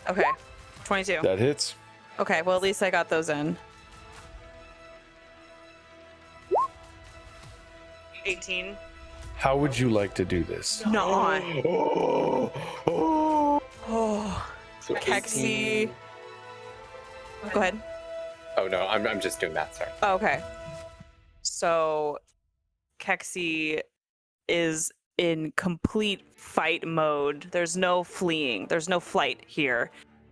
Okay. 22. that hits. Okay, well at least I got those in. 18. How would you like to do this? No. Oh, Oh. So Keksi. Go ahead. Oh no, I'm just doing that. Sorry. Oh, okay. So Keksi is in complete fight mode. There's no fleeing. There's no flight here.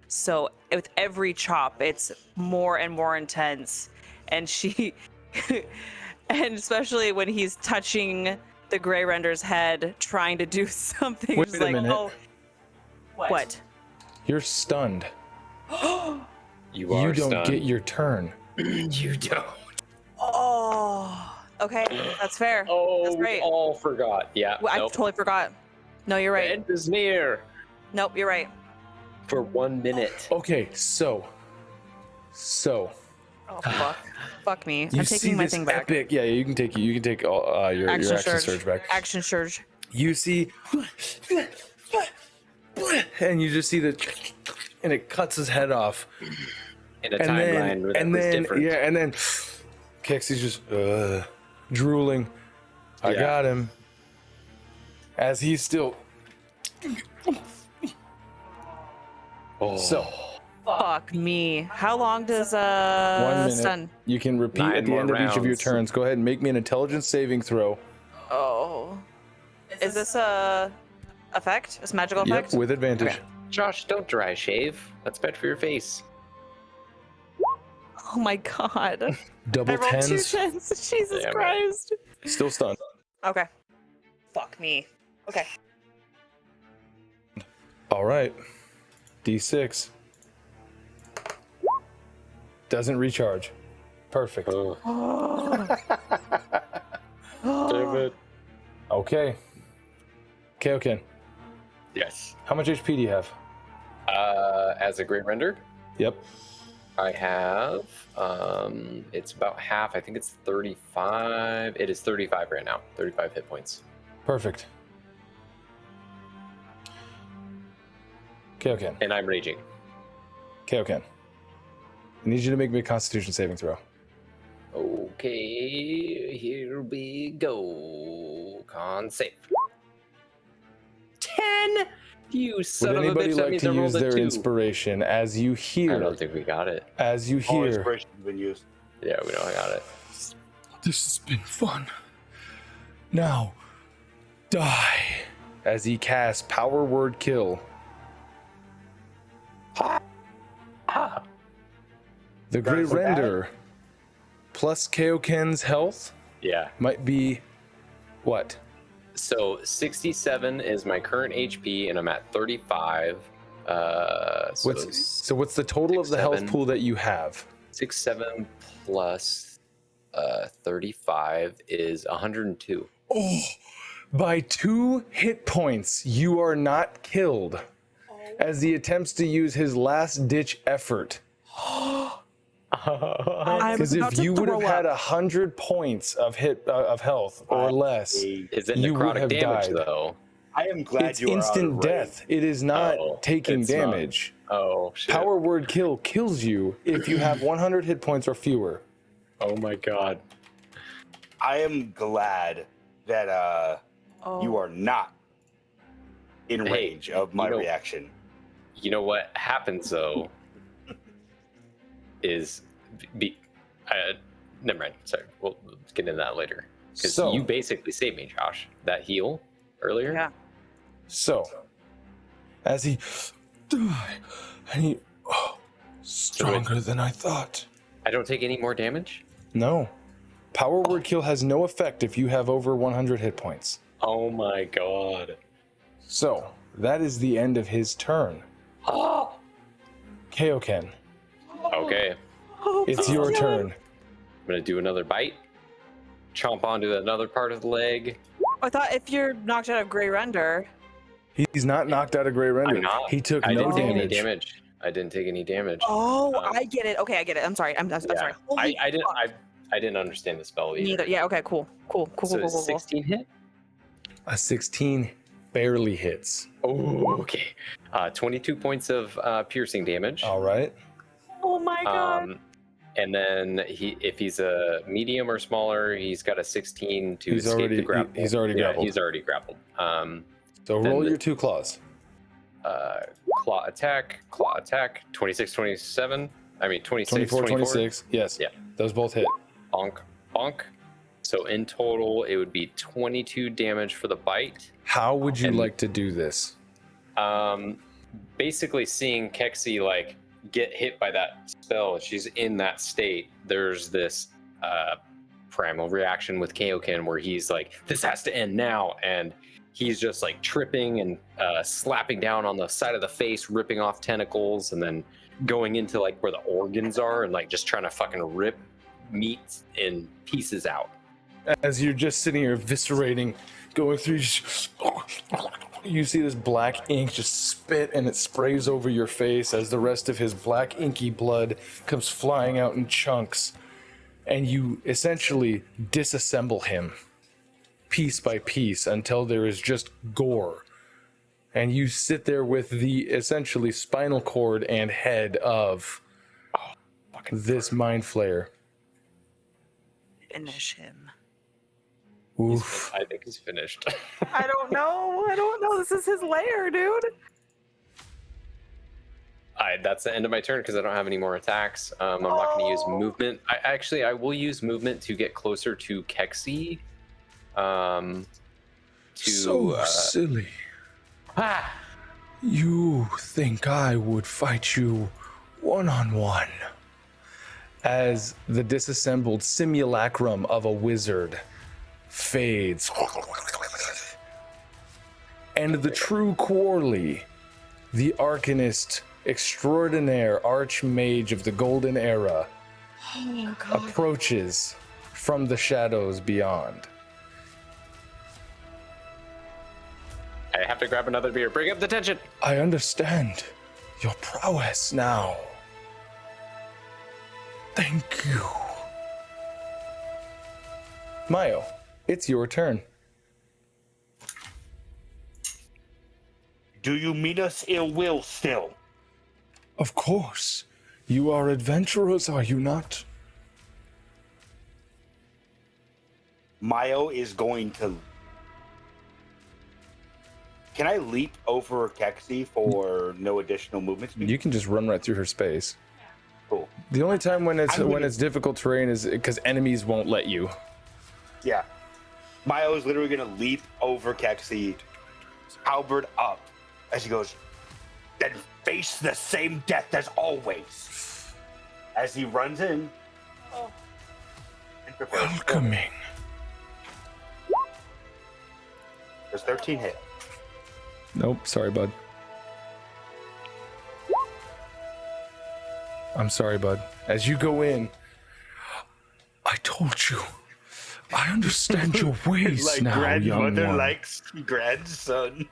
So with every chop, it's more and more intense. And she, and especially when he's touching the Grey Render's head, trying to do something. Wait she's a like, minute. oh, what? You're stunned. You are You don't stunned. get your turn. You don't. Oh, okay, that's fair. Oh, That's we right. all forgot. Yeah. I nope. totally forgot. No, you're right. End is near. Nope, you're right. For 1 minute. Okay, so Oh fuck, fuck me. you I'm see taking my this thing back. epic. Yeah, you can take all, your action surge back. Action surge. You see, and you just see and it cuts his head off. In a And timeline where that and was then different. yeah, and then Keksi's just drooling. I Yeah. got him. As he's still. Oh. So Fuck me. How long does 1 minute. stun? You can repeat 9 at the more end of each of your rounds. turns. Go ahead and make me an intelligence saving throw. Oh. Is this a effect? Is magical effect? Yep, with advantage. Okay. Josh, don't dry shave. That's bad for your face. Oh my god. I Double rolled 2 tens. tens. Jesus Damn it. Christ. Still stunned. Okay. Fuck me. Okay. All right. D6. Doesn't recharge. Perfect. Oh, damn it. Okay. Kaioken, Yes. how much HP do you have? As a great render, Yep. I have it's about half. I think it's 35. It is 35 right now. 35 hit points. Perfect. Kaioken. And I'm raging. Kaioken. I need you to make me a Constitution saving throw. Okay, here we go. Con save. 10. You son Would of a anybody bitch. That like means to I rolled use a their 2. inspiration as you I hear? don't think we got it. As you All hear. inspiration's been used. Yeah, we don't got it. This has been fun. Now, die. As he casts Power Word Kill. Ah. The Grey That's bad. Render plus Kaioken's health Yeah. might be what? So 67 is my current HP, and I'm at 35. What's the total of the health 6, 7. pool that you have? 67 plus 35 is 102. Oh, by 2 hit points, you are not killed. As he attempts to use his last ditch effort. Because if you would have had 100 points of health or less, Is it You would necrotic have damage died. though? I am glad it's you are instant out of death. It is not Oh, taking it's not. damage. Oh shit! Power Word Kill kills you if you have 100 hit points or fewer. Oh my god! I am glad that you are not in Hey, range of my you know- reaction. You know what happens though is never mind. Sorry, we'll get into that later. Because So- you basically saved me, Josh. That heal earlier. Yeah. So, as he and he stronger than I thought. I don't take any more damage. No. Power Word Kill has no effect if you have over 100 hit points. Oh my god! So, that is the end of his turn. Oh. Kaioken, Okay, it's your turn. I'm gonna do another bite. Chomp onto another part of the leg. I thought if you're knocked out of Grey Render, He's not knocked out of Grey Render. I'm not. He took I no didn't take any damage. damage. I didn't take any damage. oh, Um, I get it. Okay, I get it. I'm sorry. I'm Yeah. sorry. Holy I didn't. fuck. I didn't understand the spell either. Neither. Yeah. Okay. Cool. Cool. So Cool. 16 hit. A 16 barely hits. Oh, okay. 22 points of piercing damage. All right. Oh my god. And then if he's a medium or smaller, he's got a 16 to He's escape already- the grapple. he's already Yeah, grappled. he's already grappled. So Then roll the- your 2 claws. Claw attack. 26, 27. I mean 26, 24, 26. Yes. Yeah. Those both hit. Bonk, bonk. So in total, it would be 22 damage for the bite. How would you like to do this? Basically, seeing Keksi like get hit by that spell, she's in that state. There's this primal reaction with Kaioken where he's like, "This has to end now," and he's just like tripping and slapping down on the side of the face, ripping off tentacles, and then going into like where the organs are and like just trying to fucking rip meat in pieces out. As you're just sitting here eviscerating, going through, you see this black ink just spit and it sprays over your face as the rest of his black inky blood comes flying out in chunks. And you essentially disassemble him piece by piece until there is just gore. And you sit there with the essentially spinal cord and head of this mind flayer. Finish him. Oof. I think he's finished. I don't know. This is his lair, dude. That's the end of my turn because I don't have any more attacks. I'm not going to use movement. I will use movement to get closer to Keksi. Silly. You think I would fight you one-on-one? As the disassembled simulacrum of a wizard fades. And the true Quoorli, the arcanist extraordinaire archmage of the Golden Era, approaches from the shadows beyond. I have to grab another beer. Bring up the tension. I understand your prowess now. Thank you. Meiyo, it's your turn. Do you mean us ill will still? Of course. You are adventurers, are you not? Meiyo is going to... Can I leap over Keksi for no additional movement speed? You can just run right through her space. Cool. The only time when it's difficult terrain is because enemies won't let you. Yeah. Meiyo is literally going to leap over Keksi, halberd up, as he goes, then face the same death as always. As he runs in. Oh. And prepares. Welcoming. Does 13 hit? Nope, sorry, bud. I'm sorry, bud. As you go in, I told you. I understand your ways like now, young grandmother one. likes grandson.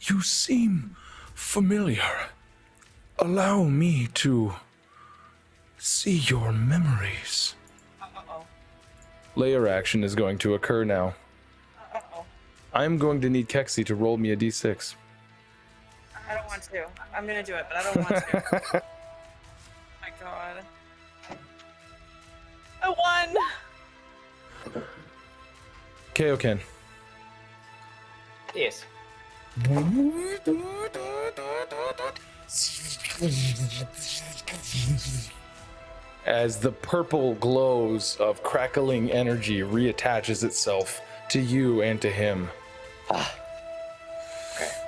You seem familiar. Allow me to see your memories. Layer action is going to occur now. I'm going to need Keksi to roll me a d6. I don't want to. I'm gonna do it, but I don't want to. Oh my god. I won! Kaioken. Yes. As the purple glows of crackling energy reattaches itself to you and to him.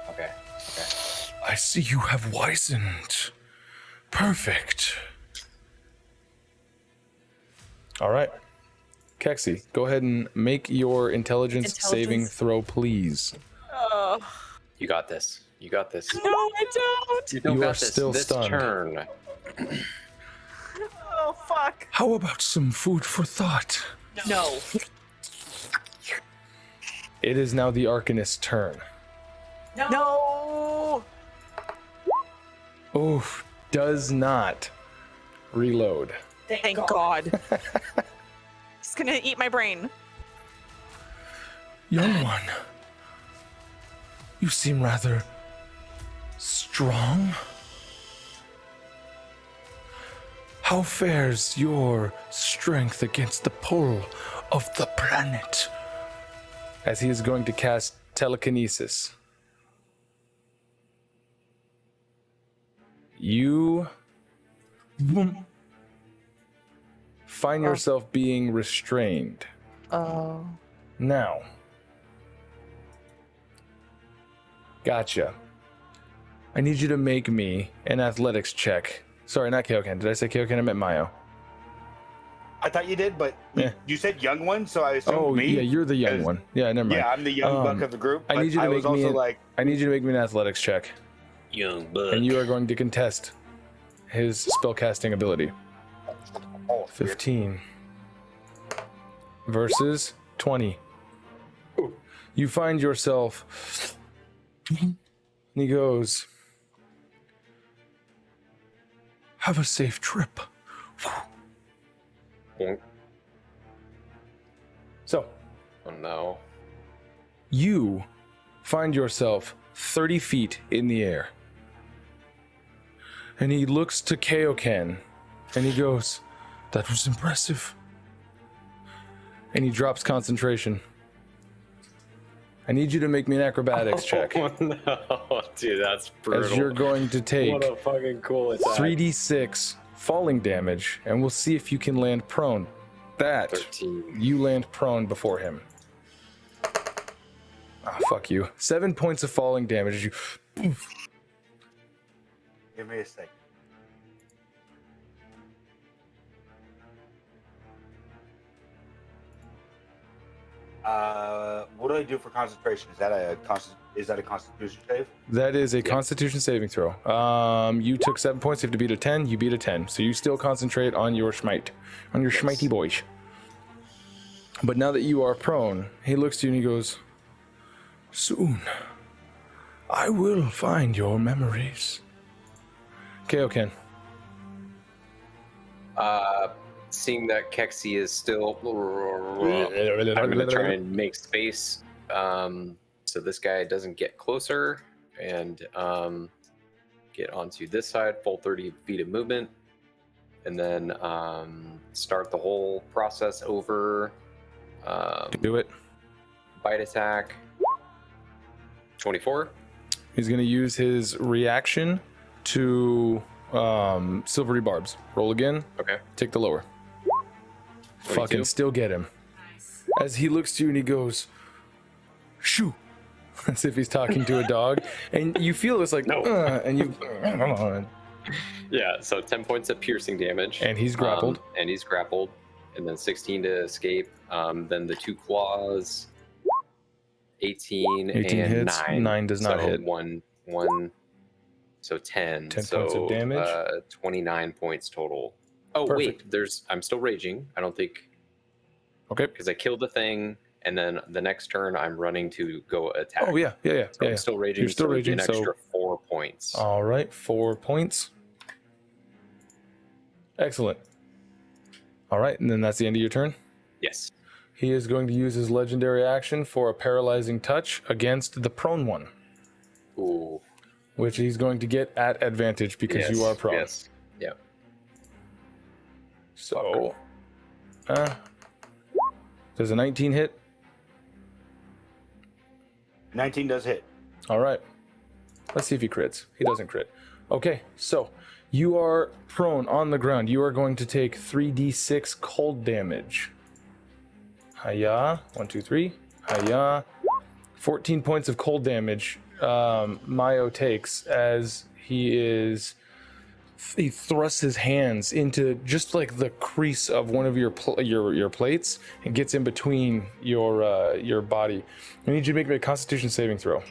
Okay. I see you have wizened. Perfect. All right. Keksi, go ahead and make your intelligence saving throw, please. Oh. You got this. You got this. No, I don't! You don't You got are this. still this stunned. turn. Oh, fuck. How about some food for thought? No. It is now the Arcanist's turn. No! Oof, does not reload. Thank God. He's gonna eat my brain. Young one, you seem rather strong. How fares your strength against the pull of the planet? As he is going to cast telekinesis. You find yourself being restrained. Oh. Now. Gotcha. I need you to make me an athletics check. Sorry, not Kaioken. Did I say Kaioken? I meant Meiyo. I thought you did, but Yeah. you said young one, so I assumed Oh, me. yeah, you're the young 'cause- one. Yeah, never mind. Yeah, I'm the young buck of the group. I but need you to was make me also an- like I need you to make me an athletics check. Young buck. And you are going to contest his spellcasting ability. 15 versus 20. You find yourself. And he goes, have a safe trip. Bonk. So, Oh no. you find yourself 30 feet in the air. And he looks to Kaioken and he goes, that was impressive. And he drops concentration. I need you to make me an acrobatics check. Oh no, dude, that's brutal. As you're going to take What a fucking cool attack. 3d6 falling damage, and we'll see if you can land prone. That 13. you land prone before him. Ah, fuck you. 7 points of falling damage as you. give me a second. What do I do for concentration? Is that a Constitution save? That is a Constitution saving throw. You took 7 points. You have to beat a 10. You beat a 10, so you still concentrate on your schmite, on your schmitey boys. But now that you are prone, he looks to you and he goes, soon, I will find your memories. Kaioken. Seeing that Keksi is still, I'm gonna try and make space so this guy doesn't get closer and get onto this side, full 30 feet of movement, and then start the whole process over. Do it. Bite attack. 24. He's going to use his reaction to silvery barbs. Roll again. Okay. Take the lower. 22. Fucking still get him. As he looks to you and he goes, shoo. As if he's talking to a dog. And you feel it's like, No. and you. Yeah, so 10 points of piercing damage. And he's grappled. And he's grappled. And then 16 to escape. Then the 2 claws. 18 18 and hits. 9. 9 does not hit. One. So 10. 10 so, points of damage. 29 points total. Oh, Perfect. wait. I'm still raging. I don't think. Okay. Because I killed the thing. And then the next turn, I'm running to go attack. Oh, yeah. So yeah. I'm still raging. You're still so it'd be raging, an so- extra 4 points. All right. 4 points. Excellent. All right. And then that's the end of your turn. Yes. He is going to use his legendary action for a paralyzing touch against the prone one, Ooh. which he's going to get at advantage because you are prone. Yes. Yep. So, does a 19 hit? 19 does hit. All right. Let's see if he crits. He doesn't crit. Okay, so you are prone on the ground. You are going to take 3d6 cold damage. Hiya. 1, 2, 3. Hiya. 14 points of cold damage Meiyo takes as he thrusts his hands into just like the crease of one of your plates and gets in between your body. I need you to make me a Constitution saving throw.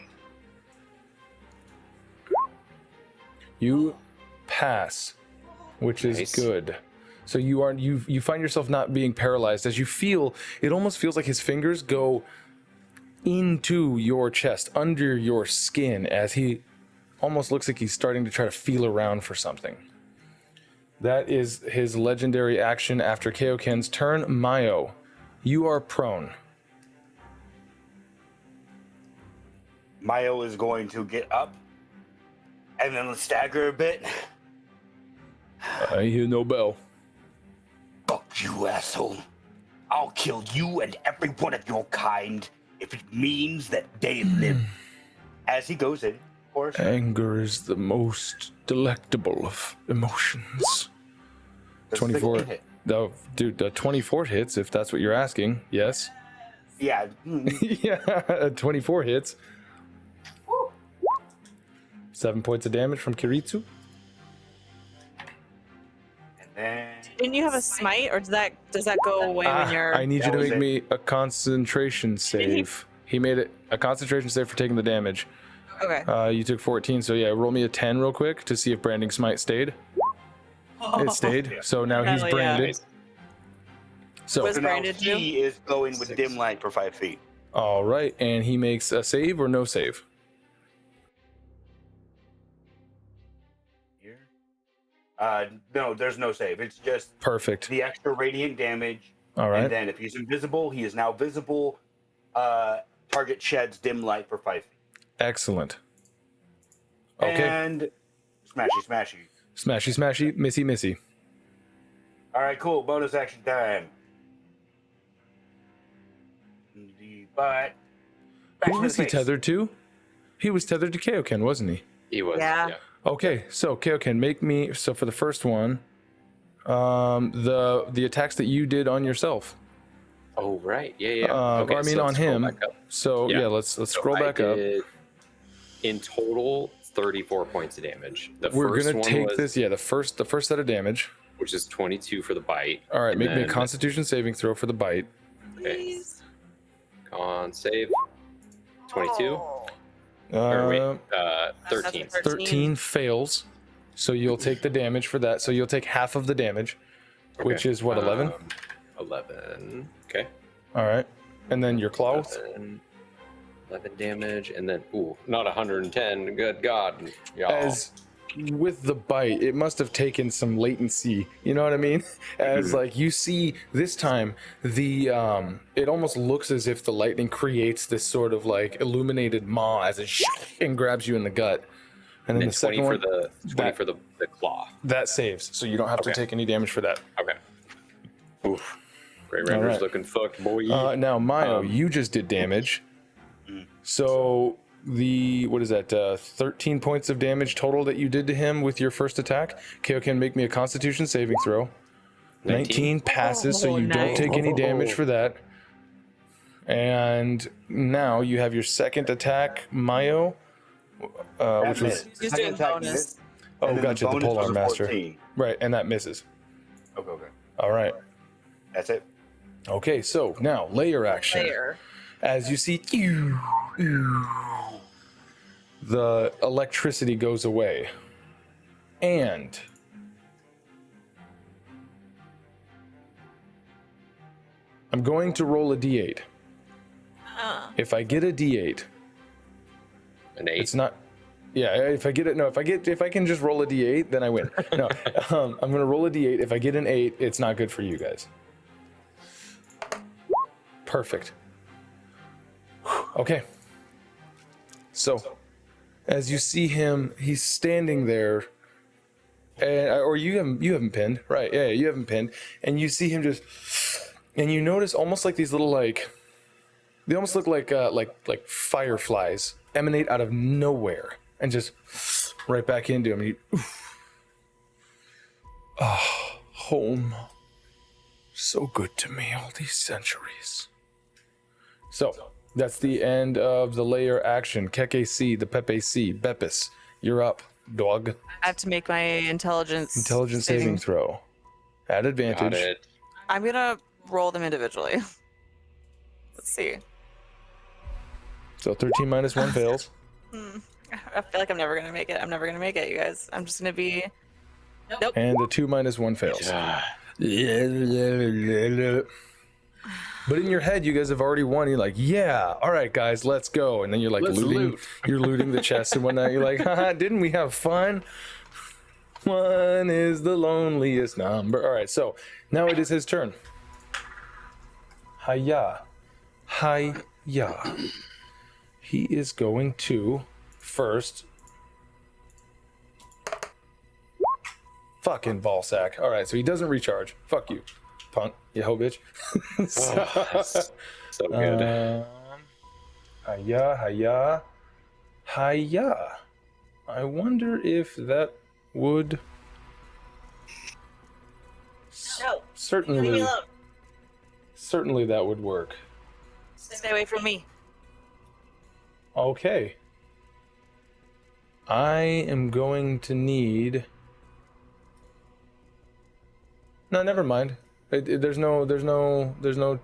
You pass, which is Nice. good. So you find yourself not being paralyzed as you feel. It almost feels like his fingers go into your chest, under your skin, as he almost looks like he's starting to try to feel around for something. That is his legendary action after Kaioken's turn. Meiyo, you are prone. Meiyo is going to get up and then stagger a bit. I hear no bell. Fuck you, asshole. I'll kill you and every one of your kind if it means that they live. As he goes in, of course. Anger is the most delectable of emotions. Does 24. 16 hit? Oh, dude, 24 hits if that's what you're asking. Yes. Yeah. Yeah, 24 hits. 7 points of damage from Kiritsu. And then Didn't you have a smite, or does that go away when you're? I need you That to was make it. me a concentration save. He made it a concentration save for taking the damage. Okay. You took 14, so yeah, roll me a 10 real quick to see if Branding Smite stayed. It stayed, so now he's Hell yeah. branded. So, Was so now branded too? he is going with dim light for 5 feet. all right, and he makes a save or no save? Here. No, there's no save. It's just Perfect. the extra radiant damage. All right. And then if he's invisible, he is now visible. Target sheds dim light for 5 feet. Excellent. Okay. And smashy, smashy. Smashy, smashy, missy, missy. All right, cool. Bonus action time. But Who was he tethered to? He was tethered to Kaioken, wasn't he? He was. Yeah. Yeah. Okay, so Kaioken, make me so for the first one, the attacks that you did on yourself. Oh right. Yeah. Yeah. Or I mean so on let's scroll him. back up. So Yeah. yeah, let's So scroll I back up. did, in total, 34 points of damage. The We're first gonna one take was, this. Yeah, the first set of damage. which is 22 for the bite. All right, and make me a then- Constitution saving throw for the bite. Okay. Con save. 22. Or Uh, wait, 13. That's 13 fails, so you'll take the damage for that. So you'll take half of the damage, which Okay. is what 11. 11. Okay. All right, and then your claw. 11 damage, and then not 110. Good God, y'all. As with the bite, it must have taken some latency. You know what I mean? As like you see this time, the it almost looks as if the lightning creates this sort of like illuminated maw as it and grabs you in the gut. And then and the 20 second for one, the 20 that- for the claw. that saves, so you don't have to Okay. take any damage for that. Okay. Oof. Great Render's right. looking fucked, boy. Now, Meiyo, Um, you just did damage. So what is that? 13 points of damage total that you did to him with your first attack. Kaioken, make me a Constitution saving throw. 19 passes, so Oh, you don't nice. take any damage for that. And now you have your second attack, Meiyo, which was He's doing bonus. oh, gotcha, the Polar Master, 14. right? And that misses. Okay. All right. That's it. Okay, so now layer action. Layer. As you see, the electricity goes away. And I'm going to roll a d8. If I get a d8, An 8. it's not. Yeah, if I can just roll a d8, then I win. No, I'm gonna roll a d8. If I get an 8, it's not good for you guys. Perfect. Okay. So, as you see him, he's standing there, or you haven't pinned, right? Yeah, you haven't pinned, and you see him just, and you notice almost like these little they almost look like fireflies emanate out of nowhere and just right back into him. Home, so good to me all these centuries. So that's the end of the layer action. Keksi, the Pepe C, Bepis, you're up, dog. I have to make my intelligence Saving throw. At Got advantage. it. I'm gonna roll them individually. Let's see. So 13 minus 1 fails. I feel like I'm never gonna make it, you guys. I'm just gonna be. Nope. And the 2 minus 1 fails. But in your head, you guys have already won. You're like, yeah, all right, guys, let's go. And then you're like Let's looting. loot. You're looting the chests and whatnot. You're like, haha, didn't we have fun? One is the loneliest number. All right, so now it is his turn. Hiya. Hiya. He is going to first. Fucking ball sack. All right, so he doesn't recharge. Fuck you, punk. You hoe bitch. So good. Hiya. I wonder if that would Certainly, certainly that would work. Stay away from me. Okay. I am going to need. No, never mind. There's no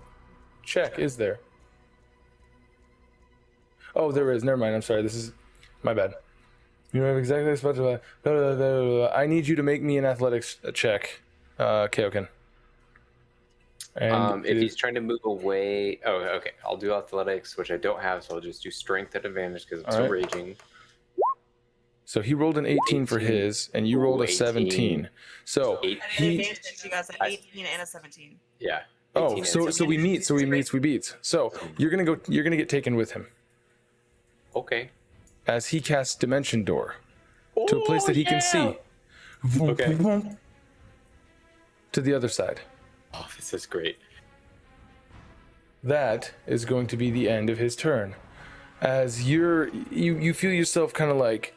check, is there? Oh, there is. Never mind. I'm sorry. This is my bad. You know exactly as much of I need you to make me an athletics check, Kaioken. And if he's trying to move away, okay, I'll do athletics, which I don't have, so I'll just do strength at advantage because it's raging. So he rolled an 18 for his, and you rolled a 17. So You guys an 18 and a 17. Yeah. Oh, so we meet. So we beat. So you're gonna get taken with him Okay. as he casts Dimension Door to a place that he can see. Okay. To the other side. Oh, this is great. That is going to be the end of his turn. As you feel yourself kind of like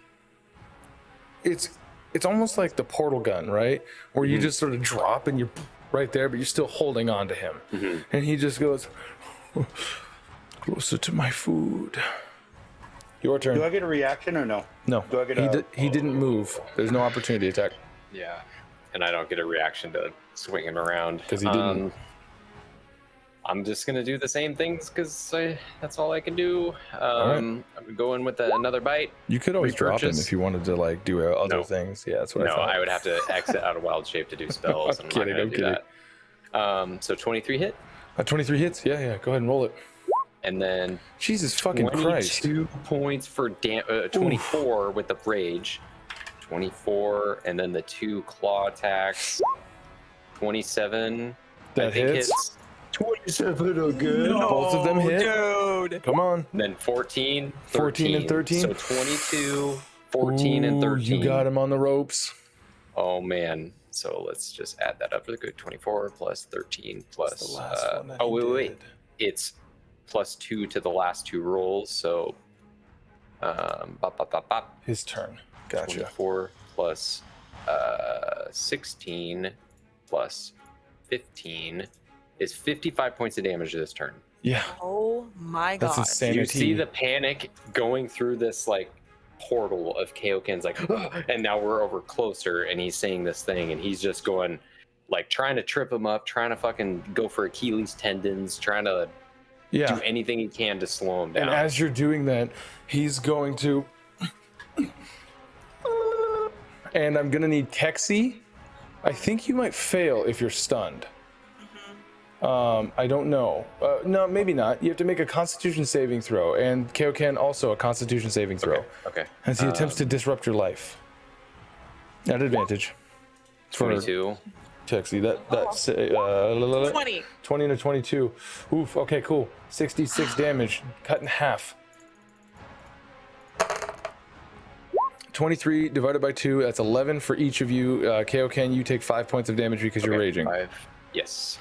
it's almost like the portal gun, right? Where you just sort of drop and you're right there, but you're still holding on to him. And he just goes closer to my food. Your turn. Do I get a reaction or no? No. Do I get He didn't move. There's no opportunity attack. Yeah. And I don't get a reaction to swing him around. Because he didn't. I'm just going to do the same things because that's all I can do. right. I'm going with another bite. You could always drop him repurchase. if you wanted to like do other No. things. Yeah, that's what I No, thought. I would have to exit out of wild shape to do spells. I'm and I'm kidding, not I'm going to do that. So 23 hit. 23 hits? Yeah. Go ahead and roll it. And then Jesus fucking Christ. 22 points for 24 with the rage. 24, and then the 2 claw attacks. 27. That I think hits. 27 are good. Both of them hit. Dude. Come on. Then 14, 14 and 13? So 22, 14, and 13. You got him on the ropes. Oh, man. So let's just add that up to the good 24 plus 13 plus. The last one that oh, he wait. did. It's plus 2 to the last 2 rolls. So His turn. Gotcha. 24 plus 16 plus 15 is 55 points of damage this turn. Yeah. Oh my god. That's insanity. You see the panic going through this like portal of Kaioken's like, and now we're over closer, and he's saying this thing, and he's just going like trying to trip him up, trying to fucking go for Achilles tendons, trying to do anything he can to slow him down. And as you're doing that, he's going to. And I'm gonna need Keksi. I think you might fail if you're stunned. I don't know. No, maybe not. You have to make a Constitution saving throw, and Kaioken also a Constitution saving throw. Okay. As he attempts to disrupt your life. At advantage. For 22. Keksi, that's 20. 20 and a 22. Oof. Okay, cool. 66 damage, cut in half. 23 divided by 2. That's 11 for each of you. Kaioken, you take 5 points of damage because you're raging. 5. Yes.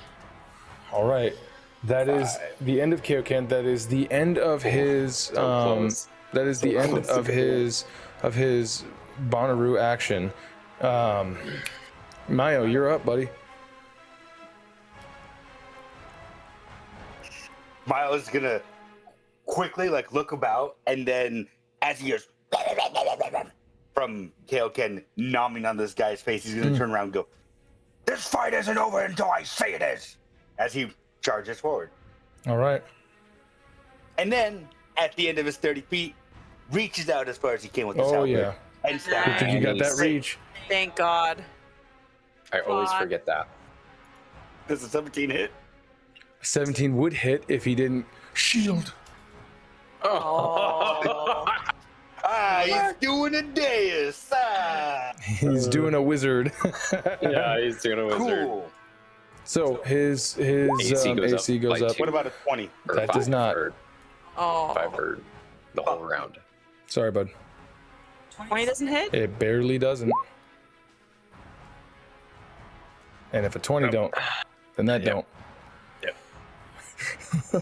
All right. That is the end of Kaioken. That is the end of his. close. That is the end of his Bonnaroo action. Meiyo, you're up, buddy. Miles gonna quickly like look about, and then as he hears from Kaioken nomming on this guy's face, he's gonna turn around and go, "This fight isn't over until I say it is," as he charges forward. All right. And then at the end of his 30 feet, reaches out as far as he can with his Oh halberd yeah. and Good thing stabs. you got that reach. Thank God. I always God. forget that. Does a 17 hit? 17 would hit if he didn't shield. Oh. He's doing a dais. He's doing a wizard. Yeah, he's doing a wizard. Cool. So his AC goes by up. 2. What about a 20? Or That does 5 not. for- Oh. 5 for the whole round. Sorry, bud. 20 doesn't hit? It barely doesn't. And if a 20 don't, then that don't.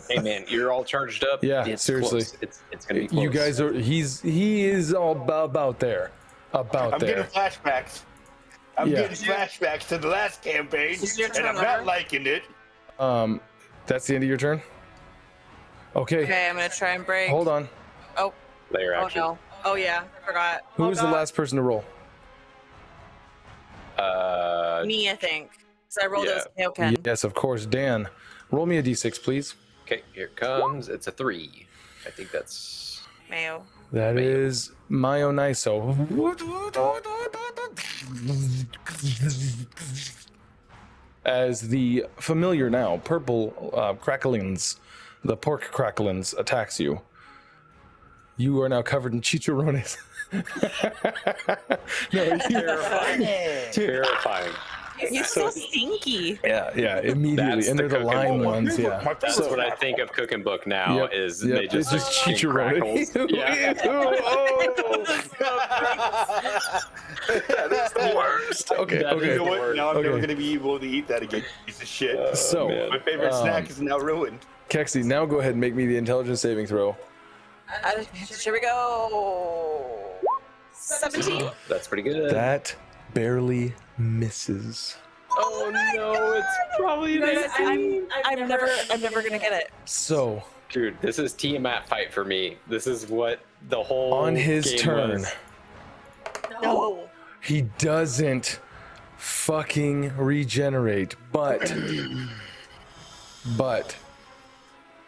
Hey man, you're all charged up. Yeah, it's seriously. Close. It's gonna be close. You guys are. He is all about there. About I'm there. getting flashbacks. I'm Yeah. getting flashbacks to the last campaign, Is your and turn I'm not over? liking it. That's the end of your turn? Okay. Okay, I'm gonna try and break. Hold on. Oh, Layer oh action. no. Oh yeah, forgot. Who oh, was the God. last person to roll? Me, I think. So I rolled yeah. as Kaioken. Yes, of course. Dan, roll me a d6, please. Okay, here it comes. It's a 3. I think that's Meiyo. That Meiyo. is Meiyo Niso. As the familiar now purple cracklings, the pork cracklings, attacks you. You are now covered in chicharrones. No, terrifying. You're so stinky. yeah, immediately, That's and the they're the cooking lime book. ones. Yeah, That's what I think of cooking book now. Yep, Is yep, they just it's just fucking chicharrone. crackles. Yeah. That's the worst. Okay, That okay. You know what? Now I'm never Okay. gonna be able to eat that again. Piece of shit. So, man. My favorite snack is now ruined. Keksi, now go ahead and make me the intelligence saving throw. Here we go. 17. That's pretty good. That barely misses. Oh no, it's probably Guys, I'm never gonna get it. So, dude. This is Tiamat fight for me. This is what the whole on his game turn, was. No. he doesn't fucking regenerate, but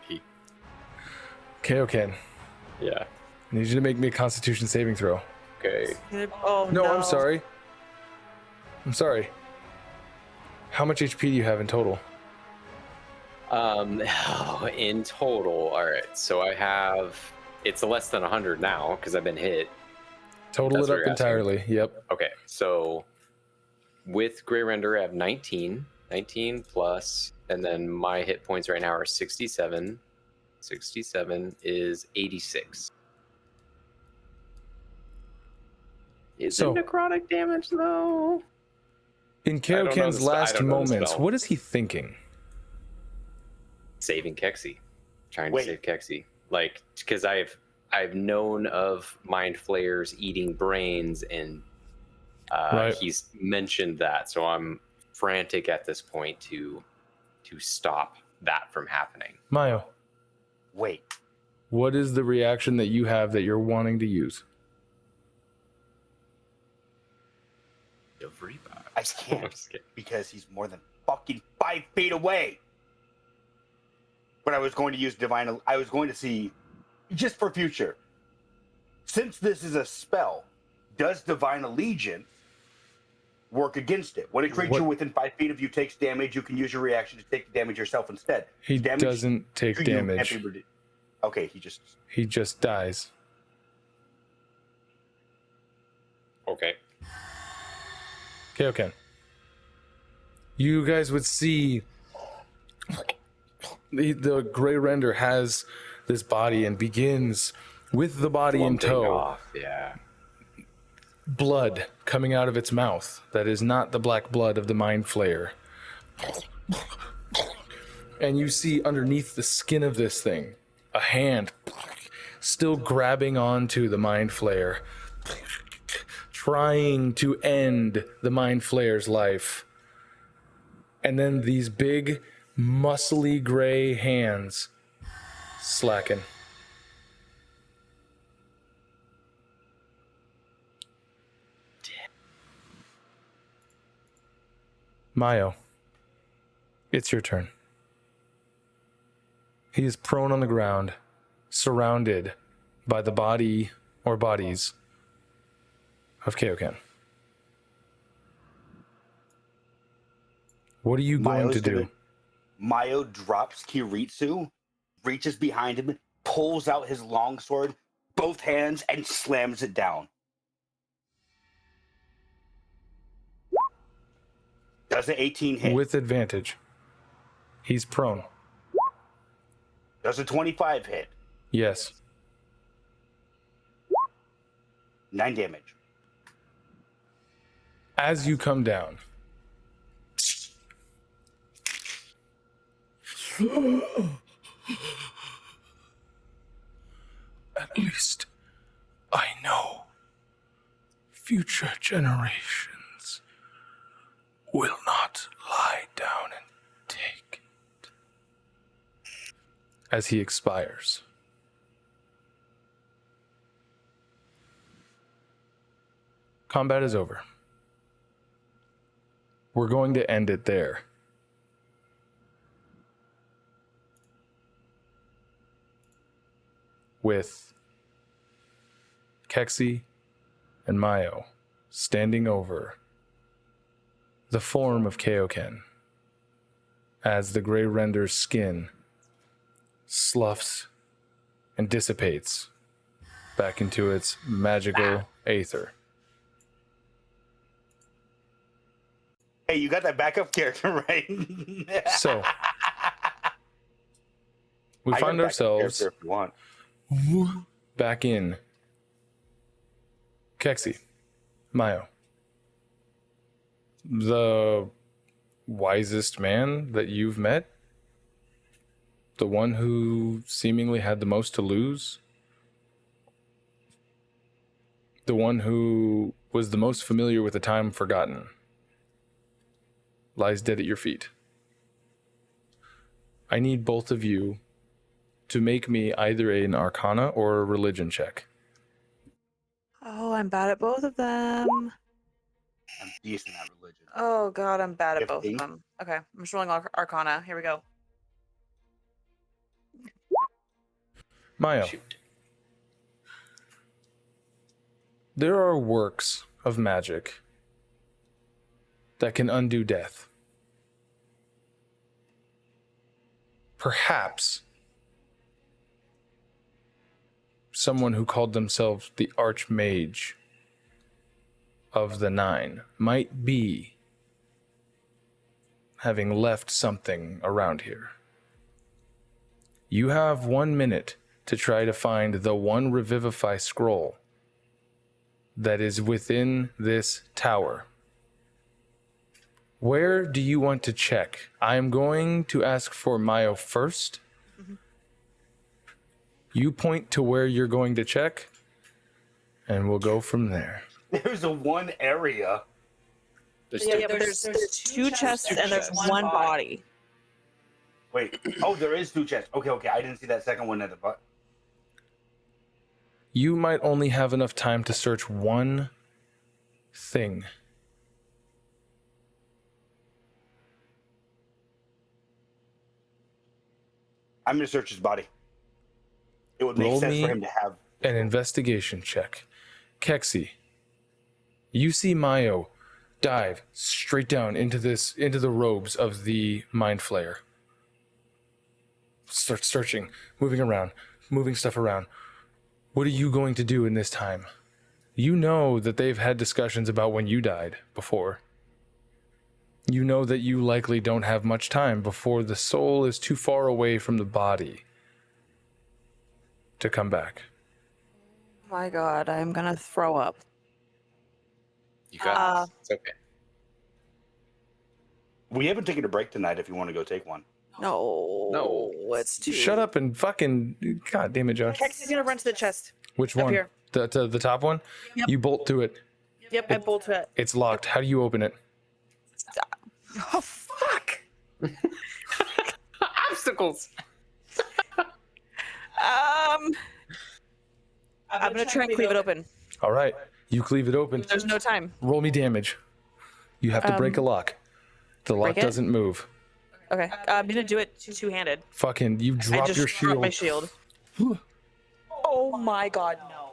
He- Kaioken, Yeah. I need you to make me a Constitution saving throw. Okay. Oh No, I'm sorry. I'm sorry. How much HP do you have in total? In total, all right. So I have. It's less than 100 now because I've been hit. Total That's it what up you're asking. entirely. Yep. Okay, so with Gray Render, I have 19 plus, and then my hit points right now are 67. 67 is 86. Is So- it necrotic damage though? In don't know Kaioken's the spell- I last don't know the moments, spell. what is he thinking? Saving Keksi, trying Wait. to save Keksi. Like, because I've known of mind flayers eating brains, and Right. he's mentioned that, so I'm frantic at this point to stop that from happening. Meiyo, Wait. what is the reaction that you have that you're wanting to use? I I'm can't just kidding. because he's more than fucking 5 feet away. But I was going to use divine. I was going to see, just for future. Since this is a spell, does divine allegiance work against it? When a creature What- within 5 feet of you takes damage, you can use your reaction to take the damage yourself instead. He Damage doesn't take to you can't damage. be redu- Okay, He just dies. Okay. Kaioken. You guys would see the Gray Render has this body and begins with the body in Lumping tow. off, yeah. Blood coming out of its mouth that is not the black blood of the Mind Flayer. And you see underneath the skin of this thing a hand still grabbing onto the Mind Flayer, trying to end the Mind Flayer's life. And then these big, muscly gray hands slacken. Meiyo, it's your turn. He is prone on the ground, surrounded by the body or bodies of Kaioken. What are you going to do? Meiyo drops Kiritsu, reaches behind him, pulls out his longsword, both hands, and slams it down. Does an 18 hit? With advantage. He's prone. Does a 25 hit? Yes. 9 damage. As you come down, at least I know future generations will not lie down and take it. As he expires. Combat is over. We're going to end it there. With Keksi and Meiyo standing over the form of Kaioken as the gray render's skin sloughs and dissipates back into its magical aether. Hey, you got that backup character, right? So, we I got find a backup ourselves character if you want. back in Keksi, Meiyo, the wisest man that you've met, the one who seemingly had the most to lose, the one who was the most familiar with the time forgotten, lies dead at your feet. I need both of you to make me either an Arcana or a Religion check. Oh, I'm bad at both of them. I'm decent at religion. Oh god, I'm bad at both of 15? them. Okay, I'm just rolling Arcana. Here we go. Meiyo, Shoot. there are works of magic that can undo death. Perhaps someone who called themselves the Archmage of the Nine might be having left something around here. You have 1 minute to try to find the one Revivify scroll that is within this tower. Where do you want to check? I am going to ask for Meiyo first. You point to where you're going to check, and we'll go from there. There's a one area. There's Yeah, there's two chests and there's one body. Wait. Oh, there is two chests. Okay. I didn't see that second one at the butt. You might only have enough time to search one thing. I'm gonna search his body. It would make Roll sense me for him to have. an investigation check. Keksi, you see Meiyo dive straight down into the robes of the Mind Flayer. Start searching, moving around, moving stuff around. What are you going to do in this time? You know that they've had discussions about when you died before. You know that you likely don't have much time before the soul is too far away from the body to come back. My god, I'm gonna throw up. You got this. It's okay. We haven't taken a break tonight. If you want to go take one. No, it's too. Shut up and fucking... God damn it, Josh. Kexi's gonna run to the chest. Which Up one? here. The top one? Yep. You bolt to it. Yep, I bolt to it. It's locked. How do you open it? Oh fuck! Obstacles. I'm gonna try and cleave it open. All right. You cleave it open. There's no time. Roll me damage. You have to break a lock. The lock break it? doesn't move. Okay, I'm gonna do it two-handed. Fucking, you I drop just your dropped shield. my shield. Oh my god, no.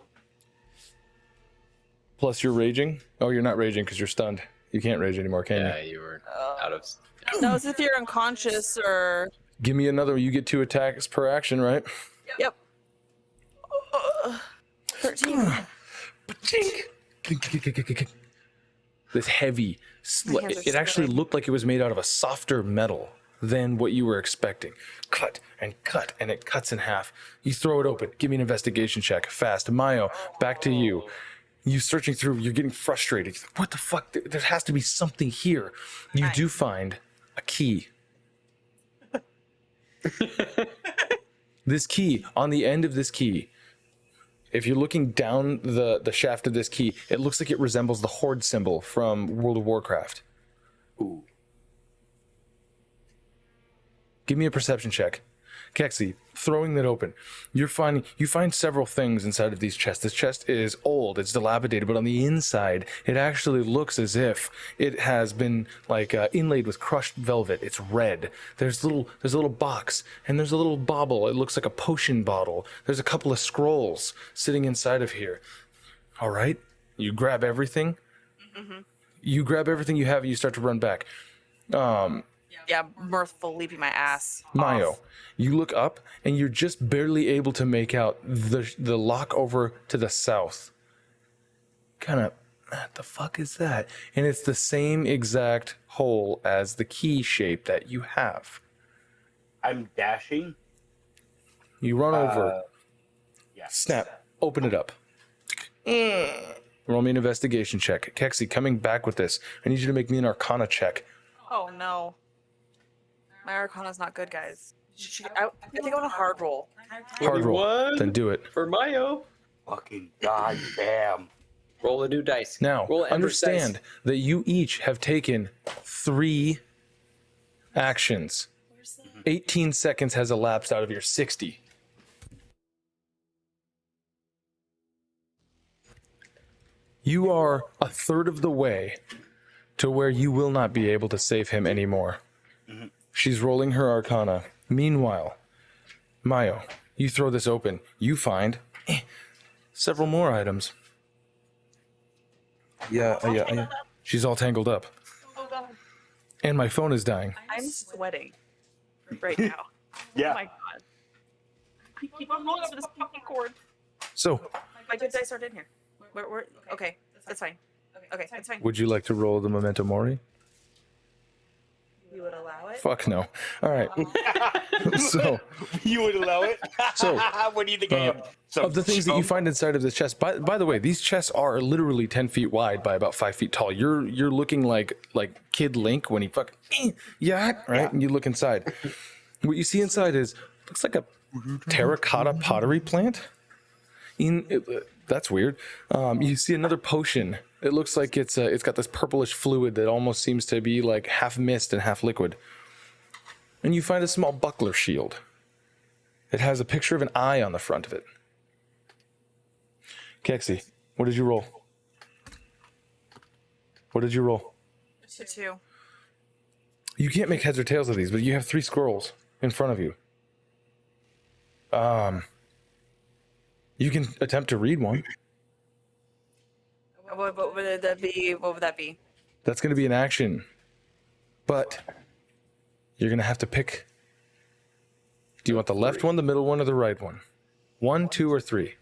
Plus you're raging. Oh, you're not raging because you're stunned. You can't rage anymore, can Yeah, you? you were out of. No, it's if you're unconscious or. Give me another. You get 2 attacks per action, right? Yep. 13. This heavy. My hands are It actually sweating. looked like it was made out of a softer metal than what you were expecting. Cut, and it cuts in half. You throw it open. Give me an investigation check. Fast. Meiyo, back to you. You searching through, you're getting frustrated. You're like, what the fuck? There has to be something here. You do find a key. This key, on the end of this key, if you're looking down the shaft of this key, it looks like it resembles the Horde symbol from World of Warcraft. Ooh. Give me a perception check. Keksi, throwing that open, you find several things inside of these chests. This chest is old, it's dilapidated, but on the inside, it actually looks as if it has been like inlaid with crushed velvet. It's red. There's a little box, and there's a little bauble. It looks like a potion bottle. There's a couple of scrolls sitting inside of here. All right, you grab everything. Mm-hmm. You grab everything you have, and you start to run back. Yeah, mirthful leaping my ass. Meiyo, off. you look up and you're just barely able to make out the lock over to the south. Kind of, what the fuck is that? And it's the same exact hole as the key shape that you have. I'm dashing. You run over, Yeah. snap, open it up. Roll me an investigation check. Keksi, coming back with this, I need you to make me an Arcana check. Oh no. My Arcana's not good, guys. I think I want a hard roll. Hard roll, 21 then do it. For Meiyo. Fucking goddamn. Roll a new dice. Now, Roll Embers understand dice. that you each have taken 3 actions. 18 seconds has elapsed out of your 60. You are a third of the way to where you will not be able to save him anymore. She's rolling her Arcana. Meanwhile, Meiyo, you throw this open. You find several more items. Yeah. She's all tangled up. Oh god. And my phone is dying. I'm sweating right now. Yeah. Oh my god. Keep on rolling over this fucking cord. So, My good dice aren't in here. Where? Okay, that's fine. Okay, it's fine. would you like to roll the Memento Mori? You would allow it? Fuck no. All right. So, You would allow it? So, what do you think I am? Some of the things that you chump? find inside of this chest, by the way, these chests are literally 10 feet wide by about 5 feet tall. You're looking like Kid Link when he right? Yeah. And you look inside. What you see inside looks like a terracotta pottery plant. That's weird. You see another potion. It looks like it's got this purplish fluid that almost seems to be like half mist and half liquid. And you find a small buckler shield. It has a picture of an eye on the front of it. Keksi, what did you roll? What did you roll? 2. You can't make heads or tails of these, but you have 3 scrolls in front of you. You can attempt to read one. What would that be? What would that be? That's going to be an action. But you're going to have to pick. Do you want the left one, the middle one, or the right one? 1, 2, or 3?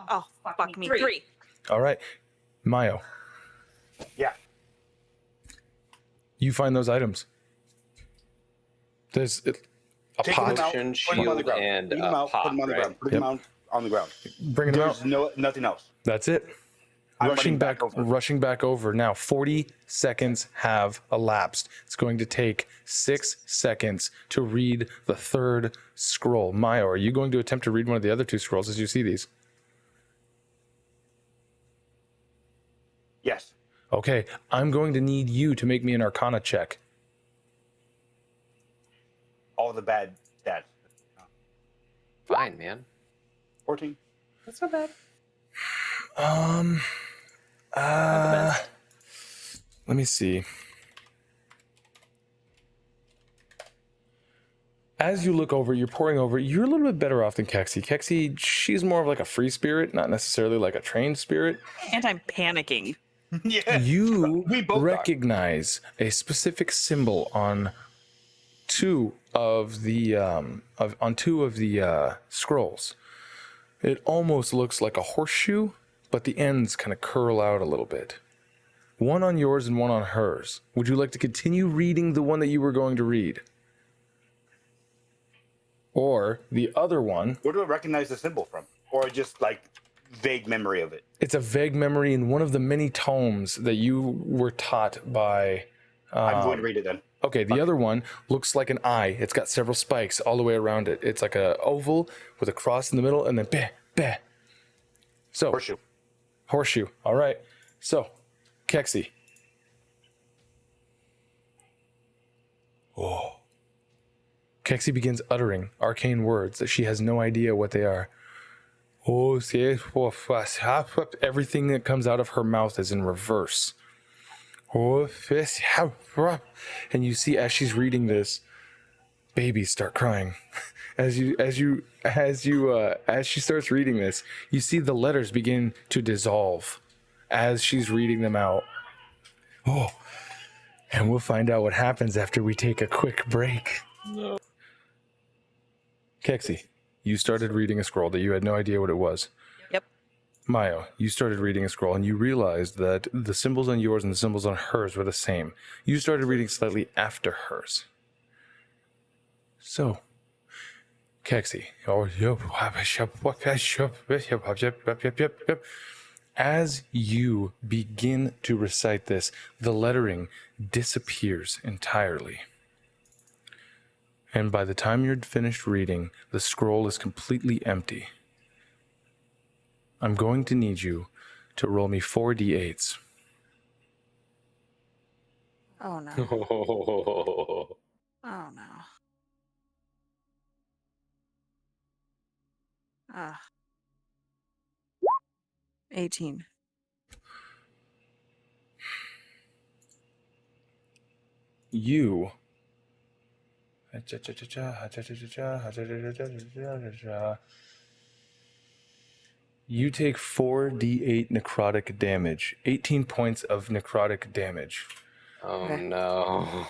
Oh, fuck me. 3. All right. Meiyo, Yeah. you find those items. There's a Take them pot. out, Potion, put them on the shield, ground. and Take them a out, put them on the pot, ground. Put them on the ground. Bringing them out. There's nothing else. That's it. I'm Rushing running back over. rushing back over. Now, 40 seconds have elapsed. It's going to take 6 seconds to read the 3rd scroll. Meiyo, are you going to attempt to read one of the other 2 scrolls as you see these? Yes. Okay, I'm going to need you to make me an Arcana check. All the bad stats. Fine, man. 14. That's not bad. Let me see. As you look over, you're poring over, you're a little bit better off than Keksi. Keksi, she's more of like a free spirit, not necessarily like a trained spirit. And I'm panicking. Yeah. You We both are. recognize a specific symbol on 2 of the scrolls. It almost looks like a horseshoe, but the ends kind of curl out a little bit. One on yours and one on hers. Would you like to continue reading the one that you were going to read? Or the other one, Where do I recognize the symbol from? Or just like vague memory of it? it's a vague memory in one of the many tomes that you were taught by... I'm going to read it then. Okay, the other one looks like an eye. It's got several spikes all the way around it. It's like a oval with a cross in the middle and then beh, beh. So, Horseshoe. Horseshoe. All right. So, Keksi. Oh. Keksi begins uttering arcane words that she has no idea what they are. Oh, everything that comes out of her mouth is in reverse. And you see as she's reading this, babies start crying. As she starts reading this, you see the letters begin to dissolve as she's reading them out. Oh, and we'll find out what happens after we take a quick break. No. Keksi, you started reading a scroll that you had no idea what it was. Yep. Meiyo, you started reading a scroll and you realized that the symbols on yours and the symbols on hers were the same. You started reading slightly after hers. So, Keksi, as you begin to recite this, the lettering disappears entirely. And by the time you're finished reading, the scroll is completely empty. I'm going to need you to roll me 4 d8s. Oh no. Oh no. 18. You take 4d8 necrotic damage, 18 points of necrotic damage. Oh Okay. no.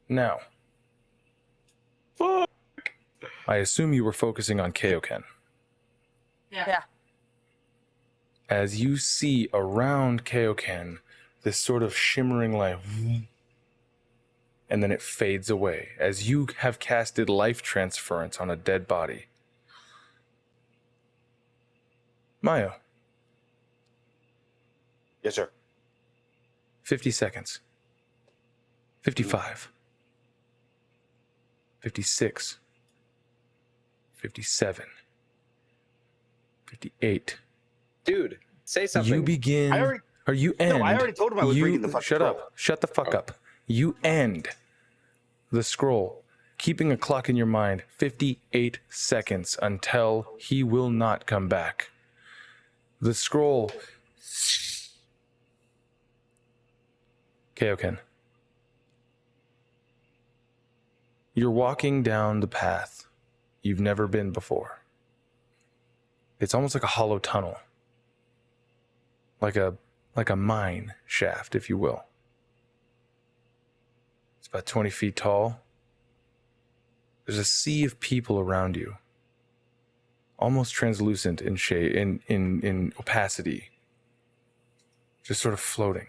Now, I assume you were focusing on Kaioken. Yeah. As you see around Kaioken this sort of shimmering light, and then it fades away as you have casted life transference on a dead body. Meiyo, Yes, sir. 50 seconds. 55. 56. 57. 58. Dude, say something. You begin. I already- Or you end. No, I already told him I was reading the fucking Shut scroll. up. Shut the fuck up. You end the scroll, keeping a clock in your mind, 58 seconds until he will not come back. The scroll. Kaioken. You're walking down the path you've never been before. It's almost like a hollow tunnel. Like a mine shaft, if you will. It's about 20 feet tall. There's a sea of people around you, almost translucent in shade, in opacity, just sort of floating.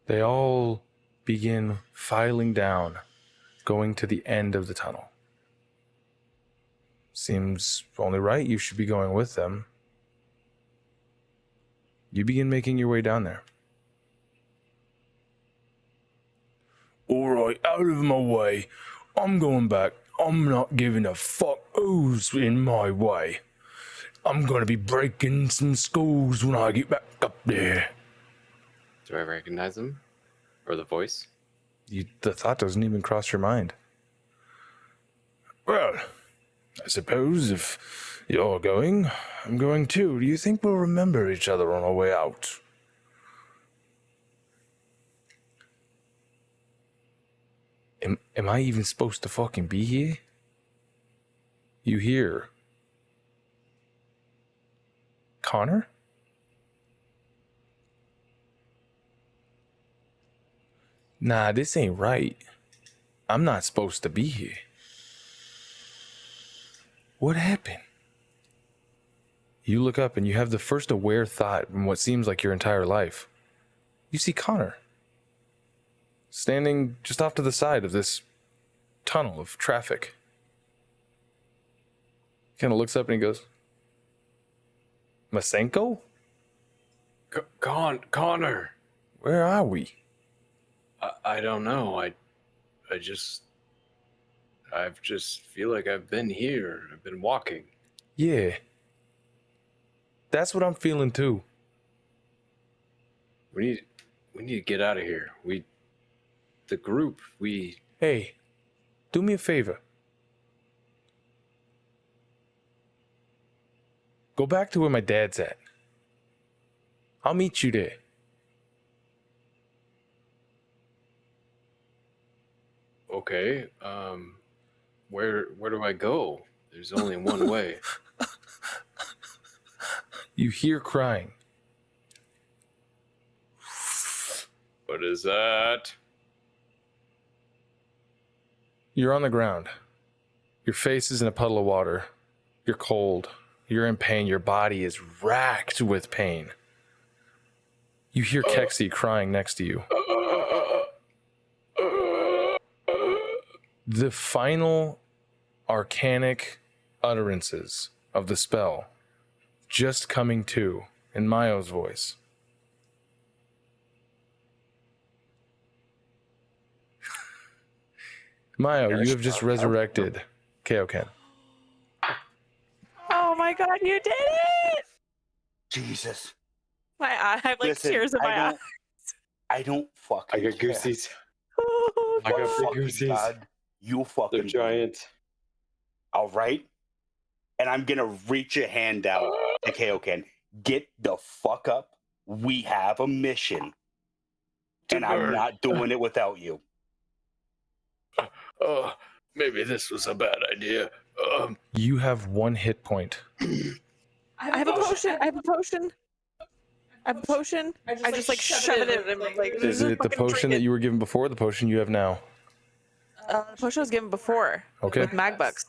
They all begin filing down, going to the end of the tunnel. Seems only right you should be going with them. You begin making your way down there. All right, out of my way. I'm going back. I'm not giving a fuck who's in my way. I'm gonna be breaking some skulls when I get back up there. Do I recognize him? Or the voice? The thought doesn't even cross your mind. Well, I suppose if you're going, I'm going too. Do you think we'll remember each other on our way out? Am I even supposed to fucking be here? You hear Connor? Nah, this ain't right. I'm not supposed to be here. What happened? You look up and you have the first aware thought in what seems like your entire life. You see Connor standing just off to the side of this tunnel of traffic. Kind of looks up and he goes, Masenko? Connor. Where are we? I don't know. I just feel like I've been here. I've been walking. Yeah. That's what I'm feeling too. We need to get out of here. The group, Hey, do me a favor. Go back to where my dad's at. I'll meet you there. Okay. Where do I go? There's only one way. You hear crying. What is that? You're on the ground. Your face is in a puddle of water. You're cold. You're in pain. Your body is racked with pain. You hear Keksi crying next to you. The final arcanic utterances of the spell just coming to in Meiyo's voice. Meiyo, you have just resurrected Kaioken. Oh my god, you did it! Jesus. I have like Listen, tears in my eyes. I don't fucking I got care. goosies. Oh, I got Oh, big fucking goosies. God, you fucking They're giant. All right? And I'm gonna reach a hand out to Kaioken. Get the fuck up. We have a mission. And I'm not doing it without you. Maybe this was a bad idea. You have 1 hit point. I have a potion. I have a potion. I have a potion. I just like shove it in and like. Is it the potion that you were given before or the potion you have now? The potion was given before. Okay. With mag bucks.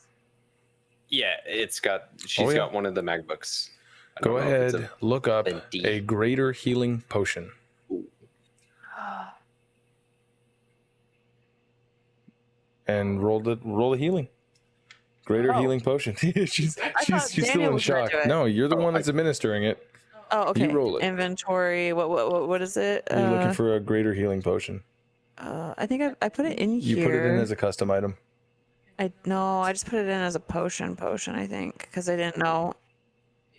Yeah, she's got one of the mag books. I Go don't know if it's ahead, look up a D. a greater healing potion. And roll the healing. Greater healing potion. she's thought still Daniel in was gonna shock. do it. No, you're the one that's administering it. Oh, okay. You roll it. Inventory. What is it? You're looking for a greater healing potion. I think I put it in You here. put it in as a custom item. I just put it in as a potion. I think because I didn't know.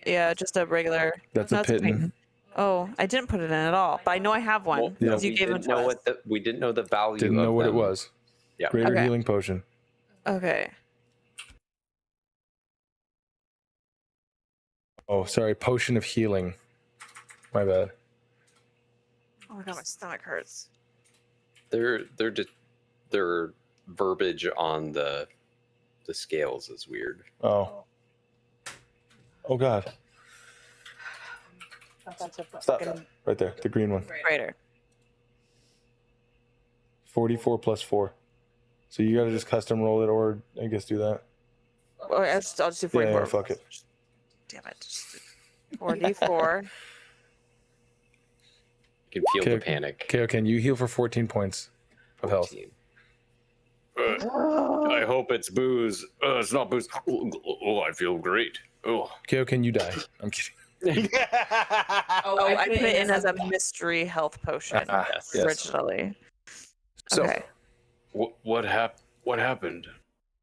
Yeah, just a regular. That's no, a it's a pitten. Oh, I didn't put it in at all, but I know I have one. Well, Yeah. because you we gave them didn't to know us. we didn't know the value. Didn't know of what it them. was. Yeah. Greater Okay. healing potion. Okay. Oh, sorry. Potion of healing. My bad. Oh my god, my stomach hurts. Their verbiage on the scales is weird. Oh. Oh God. Stop. Right there. The green one. Greater. 44 plus 4. So you gotta just custom roll it, or I guess do that. Oh, I'll just do Yeah, 44. yeah, fuck it. Damn it. 4d4. You can feel the Okay. panic. Kaioken, you heal for 14 points of health. 14. I hope it's booze. It's not booze. Oh, I feel great. Oh, Kaioken, you die. I'm kidding. Oh, I put it in as a mystery health potion Yes. originally. So, Okay. what happened?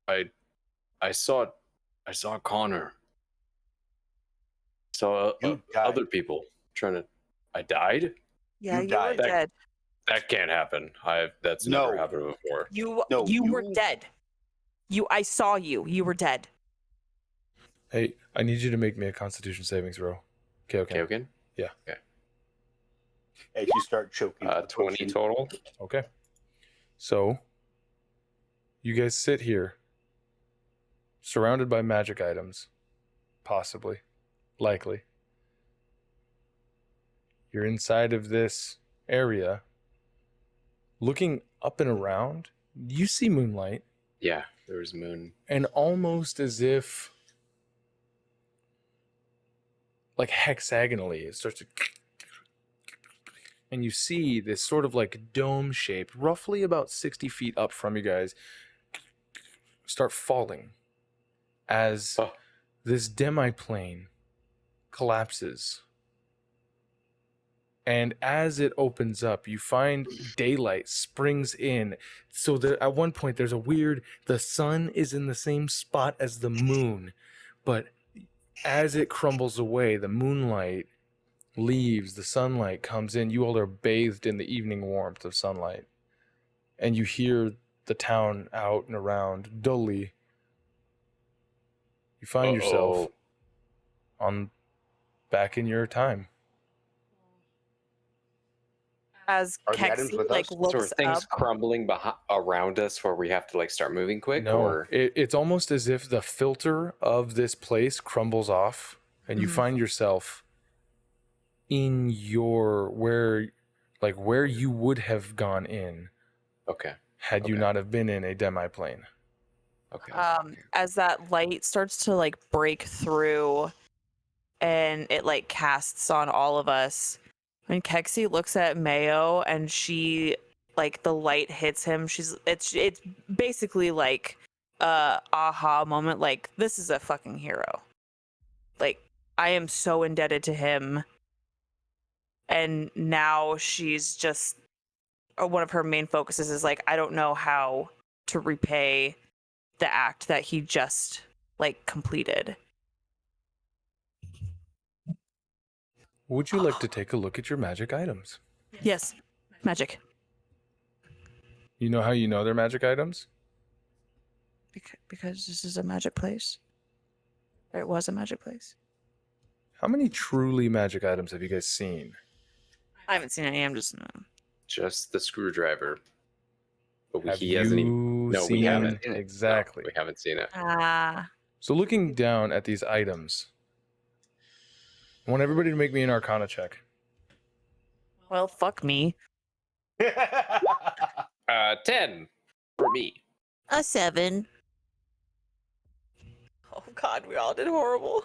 I saw Connor. Saw You died. other people trying to. I died. Yeah, You you died. were dead. That can't happen. That's No. never happened before. You No, were you- dead. I saw you. You were dead. hey, I need you to make me a Constitution saving throw. Kaioken. Kaioken? As you start choking. the 20 potion. total. Okay. So, you guys sit here, surrounded by magic items, possibly, likely. You're inside of this area, looking up and around. You see moonlight, Yeah, there was moon. and almost as if, like hexagonally, it starts to. And you see this sort of like dome shape, roughly about 60 feet up from you guys, start falling as Oh. this demi-plane collapses. And as it opens up, you find daylight springs in. So at one point, there's a weird, the sun is in the same spot as the moon, but as it crumbles away, the moonlight leaves, the sunlight comes in. You all are bathed in the evening warmth of sunlight. And you hear the town out and around dully. You find yourself back in your time. As Are the items Keksi with like us? So are looks things up, crumbling around us where we have to like start moving quick? No, Or it's almost as if the filter of this place crumbles off, and you Mhm. find yourself in your where you would have gone in okay, had you Okay. not have been in a demi-plane. okay. as that light starts to like break through and it like casts on all of us. When Keksi looks at Meiyo and she like the light hits him, it's basically like aha moment, like this is a fucking hero. Like I am so indebted to him. And now she's just one of her main focuses is like I don't know how to repay the act that he just like completed. Would you like to take a look at your magic items? Yes, magic. You know how you know they're magic items? Because this is a magic place. Or it was a magic place. How many truly magic items have you guys seen? I haven't seen any. I'm just Just the screwdriver. But Have he hasn't even. you No, seen we haven't. exactly? No, we haven't seen it. So looking down at these items, I want everybody to make me an Arcana check. well, fuck me. 10 for me. A 7. Oh god, we all did horrible.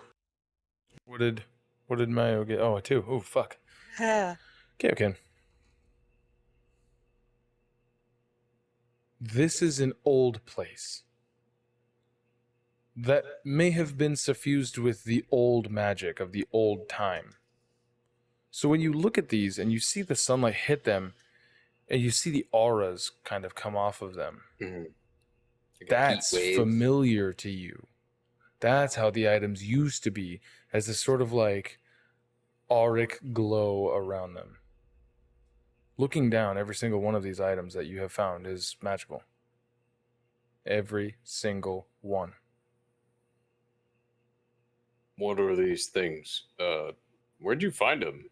What did Meiyo get? Oh, a 2. Oh, fuck. Kaioken. This is an old place that may have been suffused with the old magic of the old time. So when you look at these and you see the sunlight hit them and you see the auras kind of come off of them, Mhm. Like a that's heat wave. familiar to you. That's how the items used to be, as this sort of like auric glow around them. Looking down, every single one of these items that you have found is magical. Every single one. What are these things? Where'd you find them?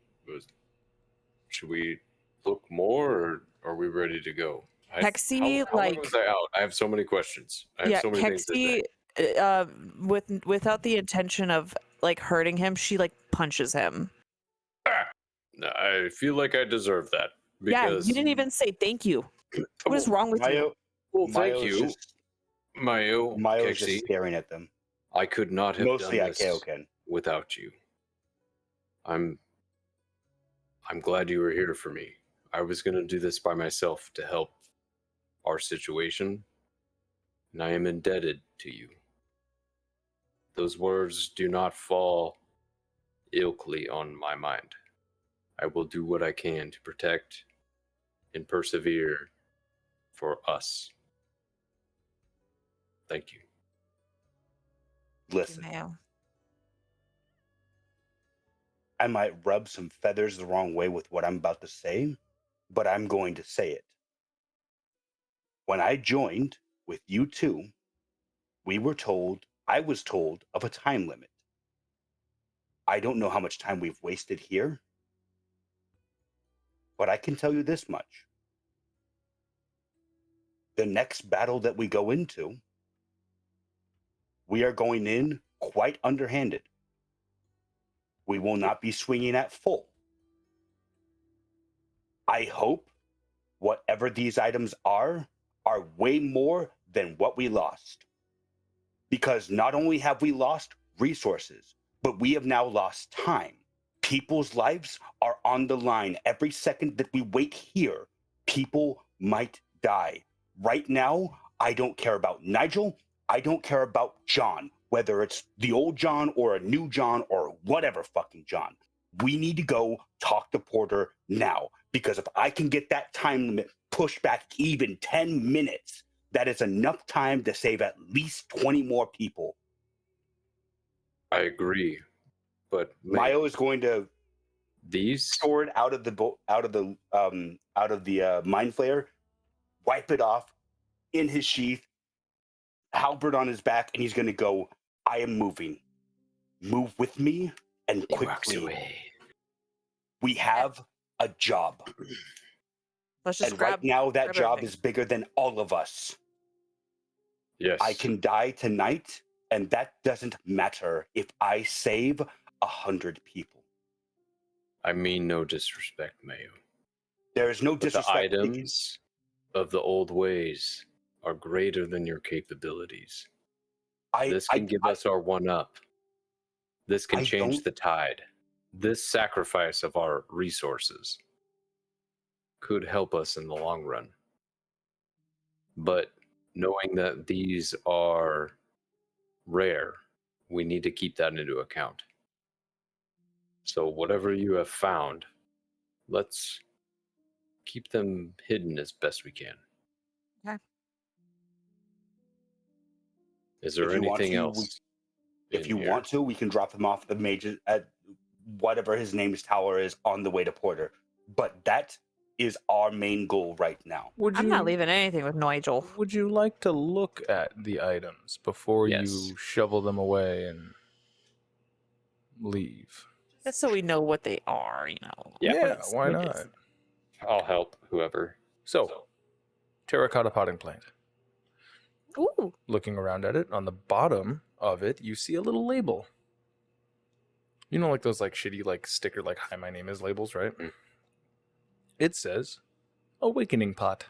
Should we look more, or are we ready to go? Keksi, how long like- was I out? I have so many questions. I have so many things to say. Keksi, without the intention of like hurting him, she like punches him. I feel like I deserve that. Yeah, Because you didn't even say thank you. What is wrong with you? Well, thank Meiyo's you, Meiyo, Meiyo's just Keksi. staring at them. I could not have Mostly done at this Kaioken. without you. I'm glad you were here for me. I was going to do this by myself to help our situation, and I am indebted to you. Those words do not fall ilkly on my mind. I will do what I can to protect and persevere for us. Thank you. Listen, Meiyo. I might rub some feathers the wrong way with what I'm about to say, but I'm going to say it. When I joined with you two, I was told of a time limit. I don't know how much time we've wasted here, but I can tell you this much. The next battle that we go into, we are going in quite underhanded. We will not be swinging at full. I hope whatever these items are way more than what we lost. Because not only have we lost resources, but we have now lost time. People's lives are on the line. Every second that we wait here, people might die. Right now, I don't care about Noigel. I don't care about John, whether it's the old John or a new John or whatever fucking John. We need to go talk to Porter now, because if I can get that time limit pushed back even 10 minutes, that is enough time to save at least 20 more people. I agree, but Meiyo is going to these sword out of the mind flayer, wipe it off in his sheath, halberd on his back, and he's going to go. I am moving. Move with me and He walks quickly. away. We have a job, Let's just and grab. right now that grab job everything. is bigger than all of us. yes, I can die tonight, and that doesn't matter if I save 100 people. I mean no disrespect, Meiyo. There is no But the disrespect. items of the old ways are greater than your capabilities. This can give us our one up. This can I change don't- the tide. This sacrifice of our resources could help us in the long run. But knowing that these are rare, we need to keep that into account. So whatever you have found, let's keep them hidden as best we can. Okay. Is there If you want anything to, else? If in you here? want to, we can drop him off the mage's at whatever his name's tower is on the way to Porter. But that is our main goal right now. I'm not leaving anything with Noigel. Would you like to look at the items before Yes. you shovel them away and leave? Just so we know what they are, you know. Yeah, What why what not? is- I'll help whoever. So, terracotta potting plant. Ooh. Looking around at it, on the bottom of it, you see a little label. You know, like those like shitty like sticker like "Hi, my name is" labels, right? Mm. It says "Awakening Pot."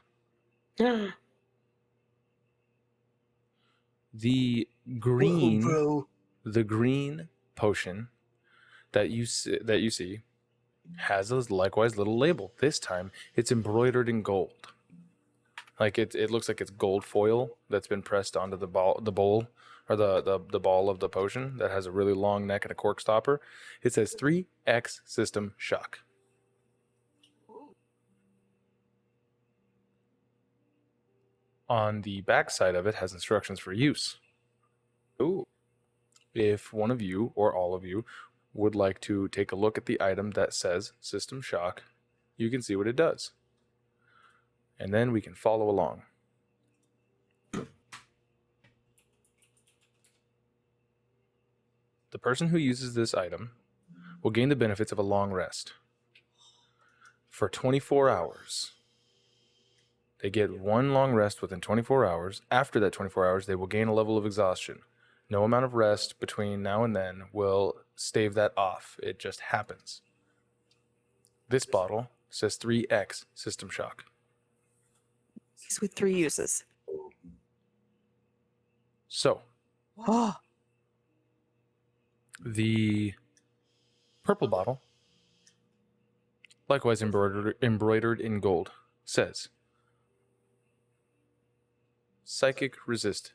The green, Whoa, the green potion that you see has a likewise little label. This time, it's embroidered in gold. Like it looks like it's gold foil that's been pressed onto the bowl, or the ball of the potion that has a really long neck and a cork stopper. It says 3x system shock. On the back side of it has instructions for use. Ooh, If one of you or all of you would like to take a look at the item that says system shock, you can see what it does. And then we can follow along. The person who uses this item will gain the benefits of a long rest. For 24 hours. They get one long rest within 24 hours. After that 24 hours, they will gain a level of exhaustion. No amount of rest between now and then will stave that off. It just happens. This bottle says 3x system shock. These with 3 uses. So, Oh. the purple bottle, likewise embroidered in gold, says psychic resist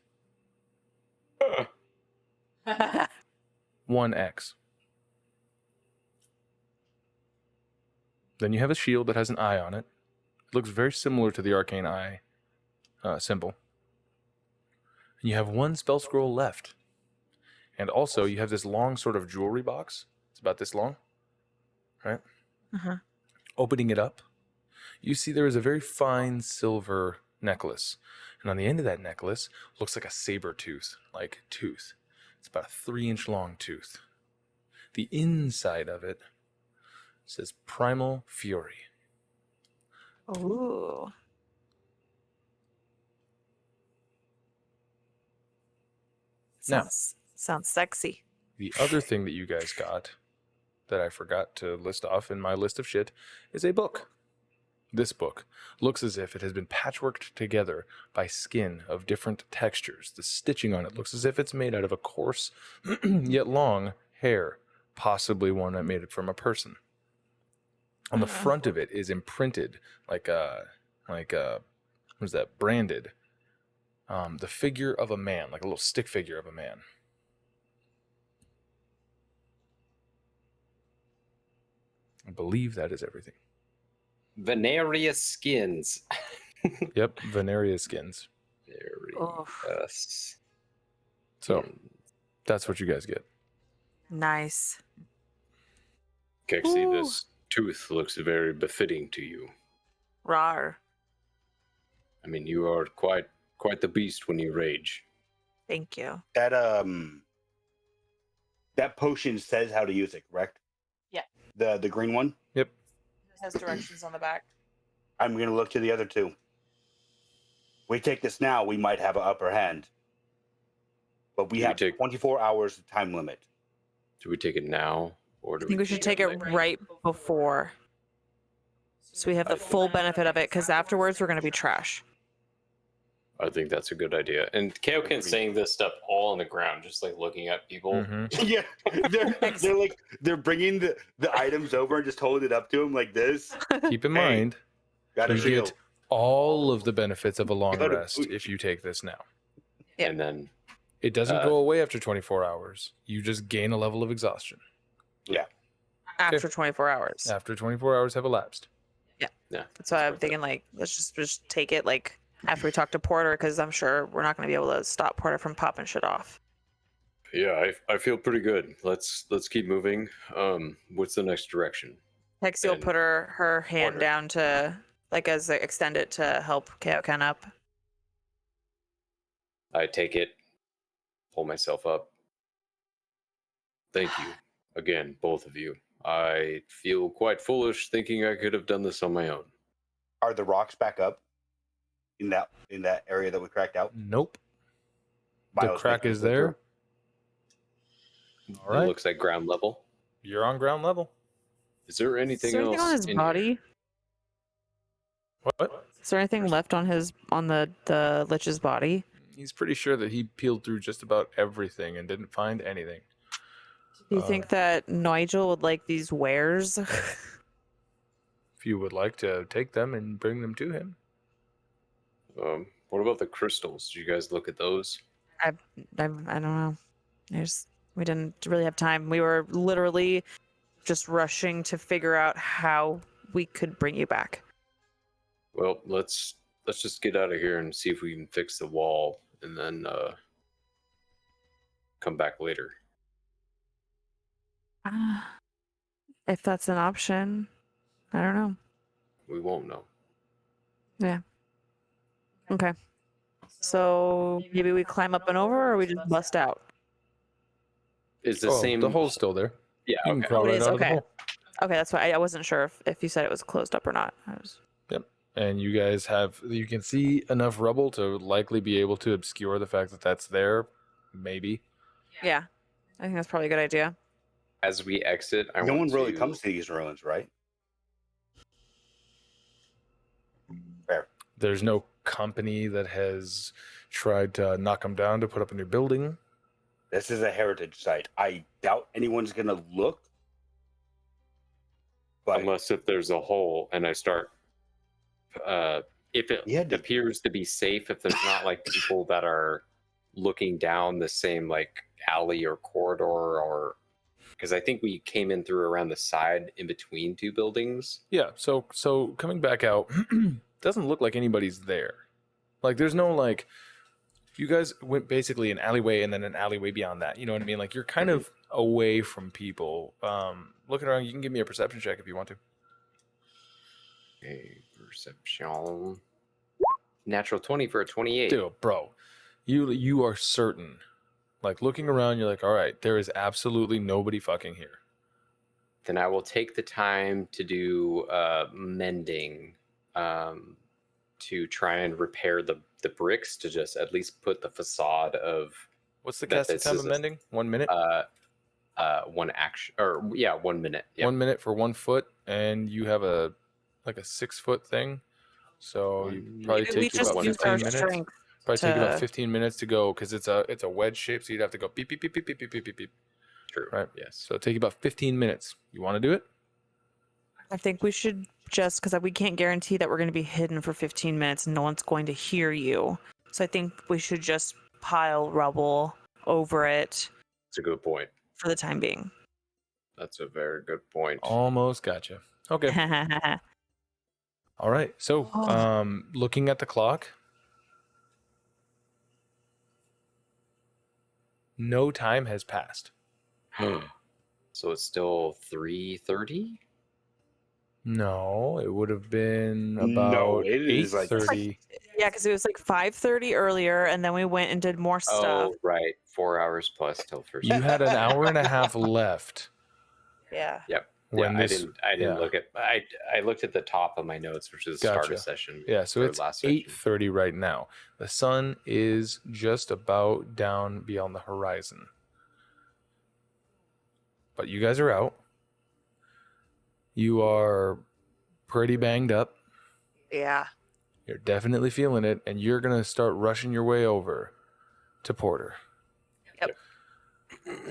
1x. Then you have a shield that has an eye on it. It looks very similar to the Arcane Eye symbol. And you have one spell scroll left. And also, you have this long sort of jewelry box. It's about this long, right? Uh-huh. Opening it up, you see there is a very fine silver necklace. And on the end of that necklace looks like a saber tooth. It's about a 3-inch long tooth. The inside of it says Primal Fury. Ooh. Now- Sounds sexy. The other thing that you guys got that I forgot to list off in my list of shit is a book. This book looks as if it has been patchworked together by skin of different textures. The stitching on it looks as if it's made out of a coarse yet long hair, possibly one that made it from a person. On the front of it is imprinted what is that, branded, the figure of a man, like a little stick figure of a man. I believe that is everything. Venarius skins. Yep, Veneria skins. Venarius. So that's what you guys get. Nice. Keksi, Ooh. this tooth looks very befitting to you. Rar. I mean, you are quite the beast when you rage. Thank you. That potion says how to use it, correct? Yeah. The green one? Yep. It has directions on the back. I'm going to look to the other two. We take this now, we might have an upper hand. But we Do we have take- 24 hours time limit. Do we take it now, or do I think we should take it right before. So we have the full benefit of it, because afterwards we're going to be trash. I think that's a good idea. And Kaioken's saying this stuff all on the ground, just like looking at people. Mm-hmm. Yeah, they're like they're bringing the items over and just holding it up to him like this. Keep in Hey, mind, Got a you shield. get all of the benefits of a long Got a rest boot. if you take this now. Yeah. And then It doesn't go away after 24 hours. You just gain a level of exhaustion. After 24 hours. After 24 hours have elapsed. That's why I'm thinking, like, let's just take it, like, after we talk to Porter, because I'm sure we're not going to be able to stop Porter from popping shit off. yeah, I feel pretty good. Let's keep moving. What's the next direction? Keksi will And put her hand Porter. down to, like, as they extend it to help Kaioken up. I take it, pull myself up. Thank you again, both of you. I feel quite foolish thinking I could have done this on my own. Are the rocks back up in that area that we cracked out? Nope. The Miles crack making is it through. there. All right. It looks like ground level. You're on ground level. Is there Is anything there else anything on his in body? here? What? Is there anything left on the Lich's body? He's pretty sure that he peeled through just about everything and didn't find anything. Do you think that Noigel would like these wares? If you would like to take them and bring them to him. What about the crystals? Did you guys look at those? I don't know. We didn't really have time. We were literally just rushing to figure out how we could bring you back. Well, let's just get out of here and see if we can fix the wall, and then come back later. If that's an option, I don't know. We won't know. Yeah. Okay. So maybe we climb up and over, or we just bust out. It's the same. The hole's still there. Yeah. You can Okay. crawl Oh, it right is? out of the Okay. hole. Okay, that's why I wasn't sure if you said it was closed up or not. And you guys you can see enough rubble to likely be able to obscure the fact that that's there. Maybe. Yeah, I think that's probably a good idea. As we exit, No one really comes to these ruins, right? Fair. There's no company that has tried to knock them down to put up a new building. This is a heritage site. I doubt anyone's gonna look. But Unless if there's a hole and I start. If it Yeah, appears to be safe, if there's not like people that are looking down the same like alley or corridor, or because I think we came in through around the side in between two buildings. Yeah, so coming back out, doesn't look like anybody's there. Like there's no like you guys went basically an alleyway and then an alleyway beyond that. You know what I mean? Like you're kind of away from people. Looking around, you can give me a perception check if you want to. Okay, perception. Natural 20 for a 28. Dude, bro, you are certain. Like looking around, you're like, all right, there is absolutely nobody fucking here. Then I will take the time to do mending to try and repair the bricks to just at least put the facade of What's the That casting this time is of a- mending? 1 minute. one action, or yeah, 1 minute. Yeah. 1 minute for 1 foot, and you have a 6 foot thing. So you probably Maybe we take you just about use 15 our minutes. strength. Probably take to- about 15 minutes to go because it's a wedge shape, so you'd have to go beep beep beep beep beep beep beep beep beep. True. Right. Yes. So it'll take you about 15 minutes. You want to do it? I think we should just, because we can't guarantee that we're going to be hidden for 15 minutes and no one's going to hear you. So I think we should just pile rubble over it That's a good point. for the time being. That's a very good point. Almost gotcha. Okay. All right. So, Oh. looking at the clock, no time has passed. So it's still 3:30. No, it would have been No, about it is like- 8:30. Yeah, because it was like 5:30 earlier, and then we went and did more stuff. Oh, right. 4 hours plus till first. You had an hour and a half left Yeah. Yep. when yeah, this. I didn't yeah. look at. I looked at the top of my notes, which is start Gotcha. of session. Yeah, so or it's last session. 8:30 right now. The sun is just about down beyond the horizon. But you guys are out. You are pretty banged up. Yeah. You're definitely feeling it, and you're going to start rushing your way over to Porter. Yep.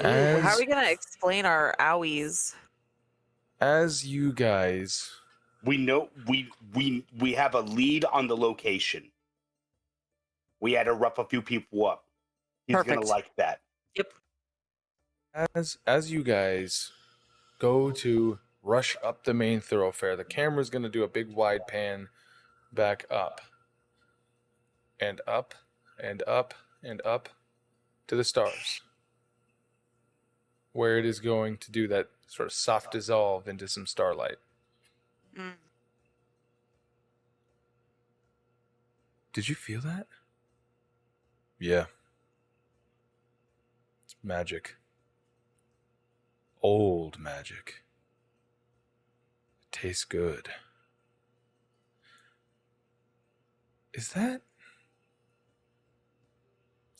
As, How are we gonna explain our owies? as you guys... We know we have a lead on the location. We had to rough a few people up. He's gonna Perfect. like that. Yep. As you guys go to rush up the main thoroughfare, the camera's going to do a big wide pan back up. And up, and up, and up to the stars. Where it is going to do that sort of soft dissolve into some starlight. Mm. Did you feel that? Yeah. It's magic. Old magic. It tastes good. Is that...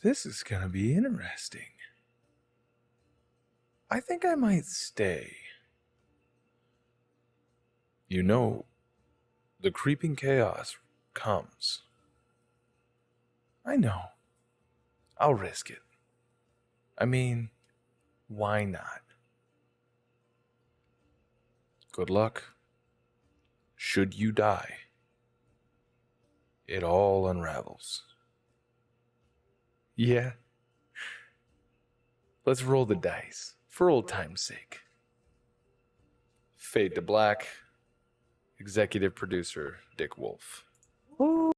This is gonna be interesting. I think I might stay. You know, the creeping chaos comes. I know. I'll risk it. I mean, why not? Good luck. Should you die, it all unravels. Yeah. Let's roll the dice, for old time's sake. Fade to black. Executive producer, Dick Wolf. Ooh.